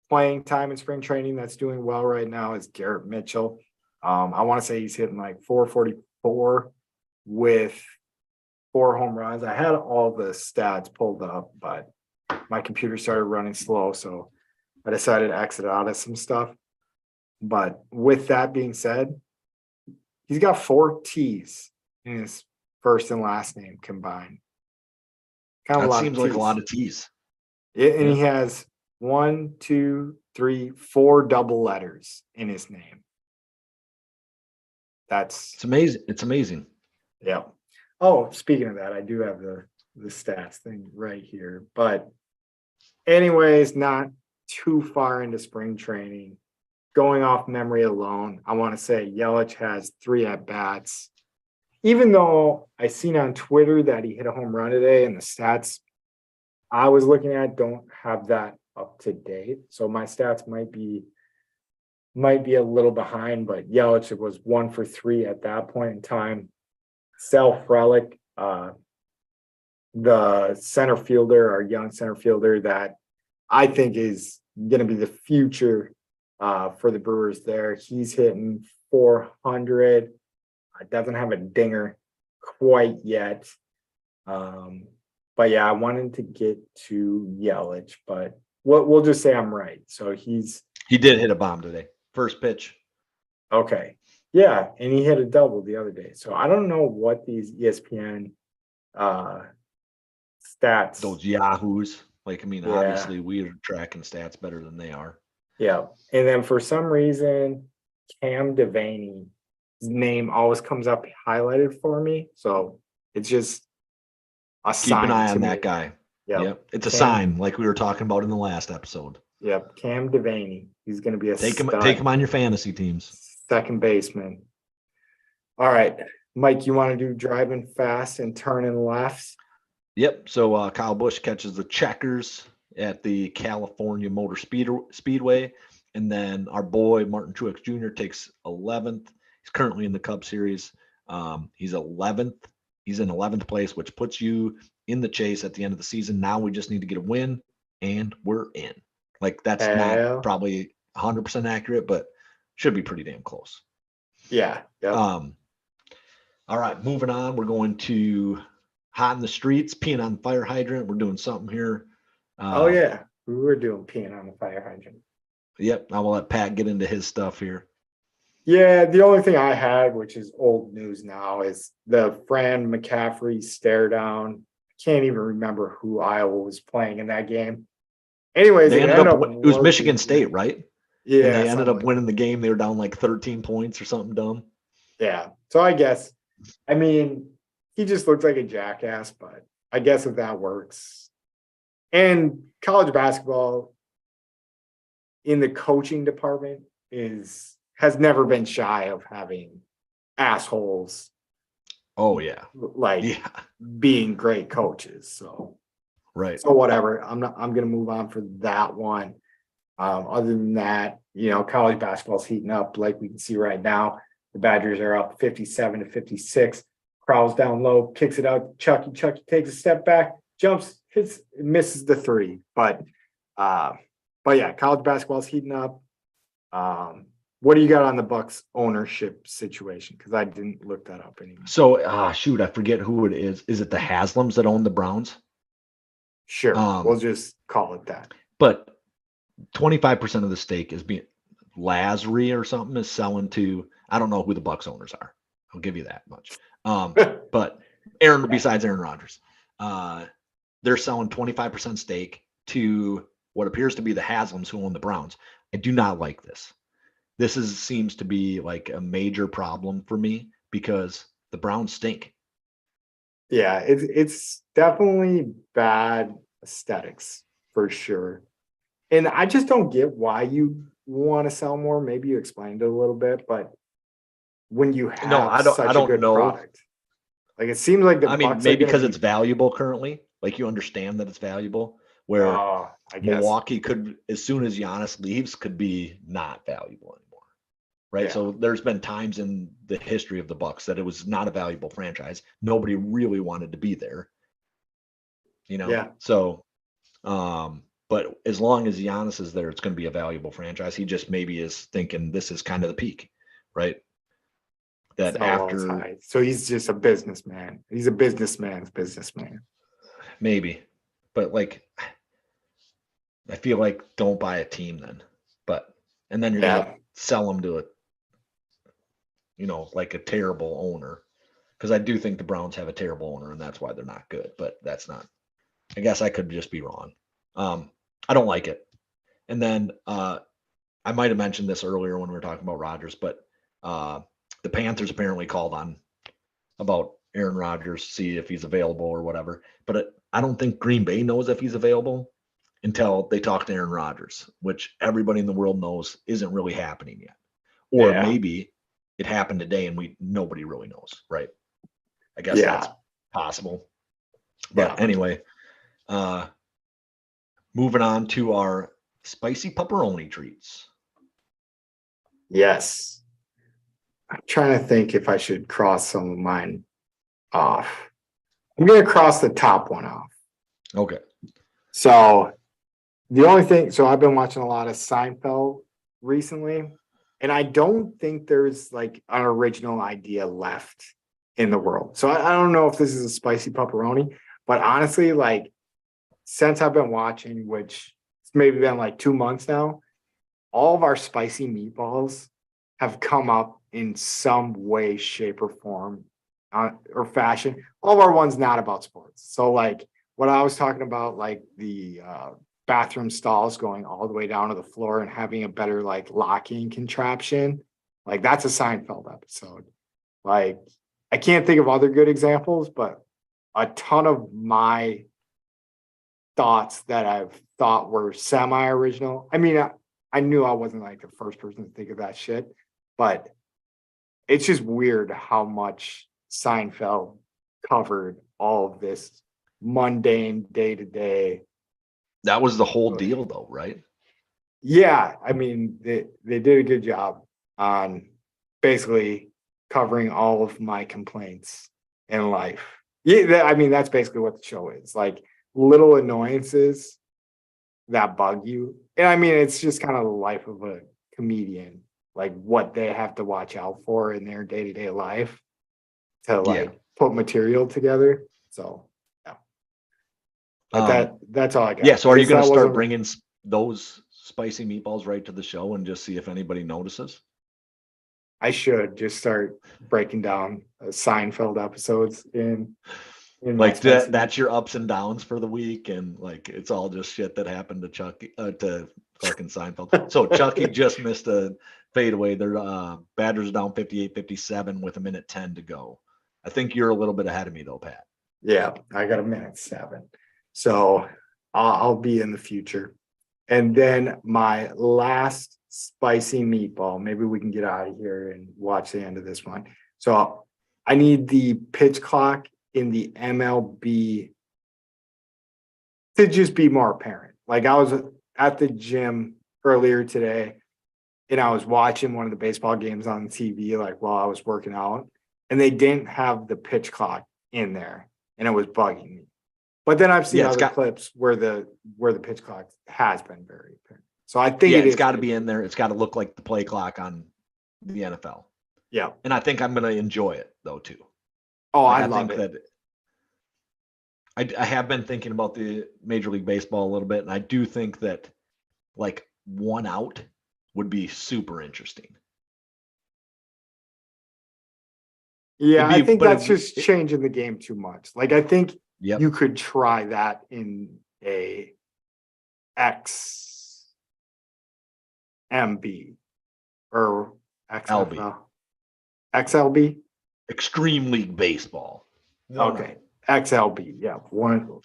playing time in spring training that's doing well right now is Garrett Mitchell. I want to say he's hitting like 444 with 4 home runs. I had all the stats pulled up, but my computer started running slow, so I decided to exit out of some stuff. But with that being said, he's got 4 T's in his first and last name combined. Kind of That a lot seems of like a T's. lot of T's. Yeah, and he has 1, 2, 3, 4 double letters in his name. It's amazing. It's amazing. Yeah. Oh, speaking of that, I do have the stats thing right here. But anyways, not too far into spring training. Going off memory alone, I want to say Yelich has 3 at-bats. Even though I seen on Twitter that he hit a home run today, and the stats I was looking at don't have that up to date. So my stats might be a little behind, but Yelich was 1 for 3 at that point in time. Sal Frelick, the center fielder, our young center fielder that I think is going to be the future for the Brewers there. He's hitting 400. Doesn't have a dinger quite yet. But yeah, I wanted to get to Yelich, but we'll just say I'm right. So he did hit a bomb today. First pitch. Okay. Yeah, and he hit a double the other day. So I don't know what these ESPN stats. Those Yahoos. Like, I mean, obviously we're tracking stats better than they are. Yeah. And then for some reason, Cam Devaney's name always comes up highlighted for me. So it's just a sign. Keep an eye on that guy. Yep. It's a sign, like we were talking about in the last episode. Yep. Cam Devaney. He's going to be a take him on your fantasy teams. Second baseman. All right, Mike, you want to do driving fast and turning left? Yep. So Kyle Busch catches the checkers at the California Motor Speedway. And then our boy, Martin Truex Jr., takes 11th. He's currently in the Cup Series. He's 11th. He's in 11th place, which puts you in the chase at the end of the season. Now we just need to get a win, and we're in. Like, that's not probably 100% accurate, but should be pretty damn close. Yeah. Yep. All right, moving on. We're going to hot in the streets, peeing on the fire hydrant. We're doing something here. We were doing peeing on the fire hydrant. Yep, I will let Pat get into his stuff here. Yeah, the only thing I had, which is old news now, is the Fran McCaffrey stare down. I can't even remember who Iowa was playing in that game. Anyways, it was Michigan State, right? Yeah. And they ended up winning the game. They were down like 13 points or something dumb. Yeah. So I guess, I mean, he just looks like a jackass, but I guess if that works. And college basketball in the coaching department has never been shy of having assholes. Oh yeah. Being great coaches. So right. So whatever. I'm gonna move on for that one. Other than that, college basketball's heating up like we can see right now. The Badgers are up 57-56. Crawls down low, kicks it out. Chucky takes a step back, jumps, misses the 3. But yeah, college basketball's heating up. What do you got on the Bucks ownership situation? Because I didn't look that up anymore. So I forget who it is. Is it the Haslams that own the Browns? Sure, we'll just call it that. But 25% of the stake is being Lasry or something is selling to, I don't know who the Bucks owners are. I'll give you that much. But besides Aaron Rodgers, they're selling 25% stake to what appears to be the Haslams who own the Browns. I do not like this. Seems to be like a major problem for me because the Browns stink. Yeah, it's definitely bad aesthetics for sure. And I just don't get why you want to sell more. Maybe you explained it a little bit, but when you No, have I such a don't good know. product, like it seems like the I mean, Bucks are maybe going to because be. it's valuable currently. Like you understand that it's valuable. Where I guess. Milwaukee could, as soon as Giannis leaves, could be not valuable anymore. Right. Yeah. So there's been times in the history of the Bucks that it was not a valuable franchise. Nobody really wanted to be there. Yeah. So, but as long as Giannis is there, it's going to be a valuable franchise. He just maybe is thinking this is kind of the peak, right? That after, so he's just a businessman. He's a businessman's businessman. maybe, but like, I feel like don't buy a team then, and then you're gonna sell them to like a terrible owner, because I do think the Browns have a terrible owner and that's why they're not good. But that's not. I guess I could just be wrong. I don't like it. And then I might have mentioned this earlier when we were talking about Rodgers, but the Panthers apparently called on about Aaron Rodgers, see if he's available or whatever. But I don't think Green Bay knows if he's available until they talk to Aaron Rodgers, which everybody in the world knows isn't really happening yet. Or maybe it happened today and nobody really knows, right? I guess that's possible. But anyway, moving on to our spicy pepperoni treats. Yes. I'm trying to think if I should cross some of mine off. I'm going to cross the top one off. Okay. So the only thing, I've been watching a lot of Seinfeld recently, and I don't think there's like an original idea left in the world. So I don't know if this is a spicy pepperoni, but honestly, like since I've been watching, which it's maybe been like 2 months now, all of our spicy meatballs have come up in some way, shape, or form or fashion. All of our ones not about sports. So like what I was talking about, like the bathroom stalls going all the way down to the floor and having a better like locking contraption, like that's a Seinfeld episode. Like I can't think of other good examples, but a ton of my thoughts that I've thought were semi-original. I mean, I knew I wasn't like the first person to think of that shit, but it's just weird how much Seinfeld covered all of this mundane day-to-day. That was the whole deal though, right? Yeah. I mean, they did a good job on basically covering all of my complaints in life. Yeah. I mean, that's basically what the show is, like little annoyances that bug you. And I mean, it's just kind of the life of a comedian, like what they have to watch out for in their day-to-day life to like put material together. So yeah. But that's all I got. Yeah. So are you going to start bringing those spicy meatballs right to the show and just see if anybody notices? I should just start breaking down Seinfeld episodes in like that's your ups and downs for the week, and like it's all just shit that happened to Chucky to fucking Seinfeld. So Chucky just missed a fadeaway. Their Badgers down 58-57 with 1:10 to go. I think you're a little bit ahead of me though, Pat. Yeah, I got 1:07. So I'll be in the future. And then my last spicy meatball, maybe we can get out of here and watch the end of this one. So I need the pitch clock in the MLB to just be more apparent. Like I was at the gym earlier today and I was watching one of the baseball games on TV, like while I was working out, and they didn't have the pitch clock in there and it was bugging me. But then I've seen other clips where the pitch clock has been very apparent. So I think it's got to be in there. It's got to look like the play clock on the NFL. Yeah. And I think I'm going to enjoy it though, too. Oh, I love it. I have been thinking about the Major League Baseball a little bit, and I do think that like 1 out would be super interesting. Yeah, It'd I be- think but that's it'd be- just changing the game too much. Like, I think Yep. you could try that in a XMB or XFL. XLB? Extreme League Baseball. Okay. XLB. Yeah.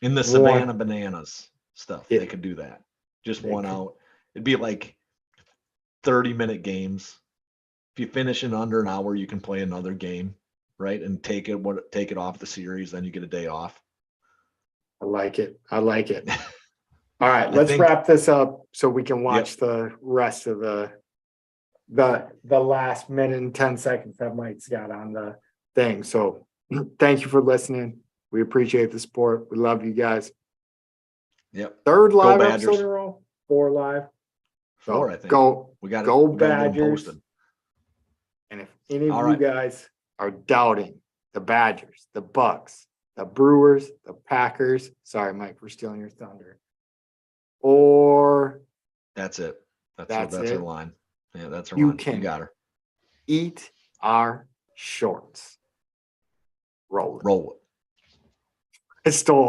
In the One. Savannah Bananas stuff, Yeah. they could do that. Just They one could. out. It'd be like 30-minute games. If you finish in under an hour, you can play another game, right? And take it off the series, then you get a day off. I like it. I like it. All right, I let's think- wrap this up so we can watch the rest of the last minute and 10 seconds that Mike's got on the thing. So thank you for listening. We appreciate the support. We love you guys. Yep. Third live Badgers. episode in a row. 4 live. So 4, I think. Go We got go we gotta get 'em Badgers. posted. And if any of All you right. guys are doubting the Badgers, the Bucks, the Brewers, the Packers, sorry, Mike, we're stealing your thunder. Or That's it. That's That's her it? line. Yeah, that's her You line. can- You got her. eat our shorts. Roll it. Roll it. I stole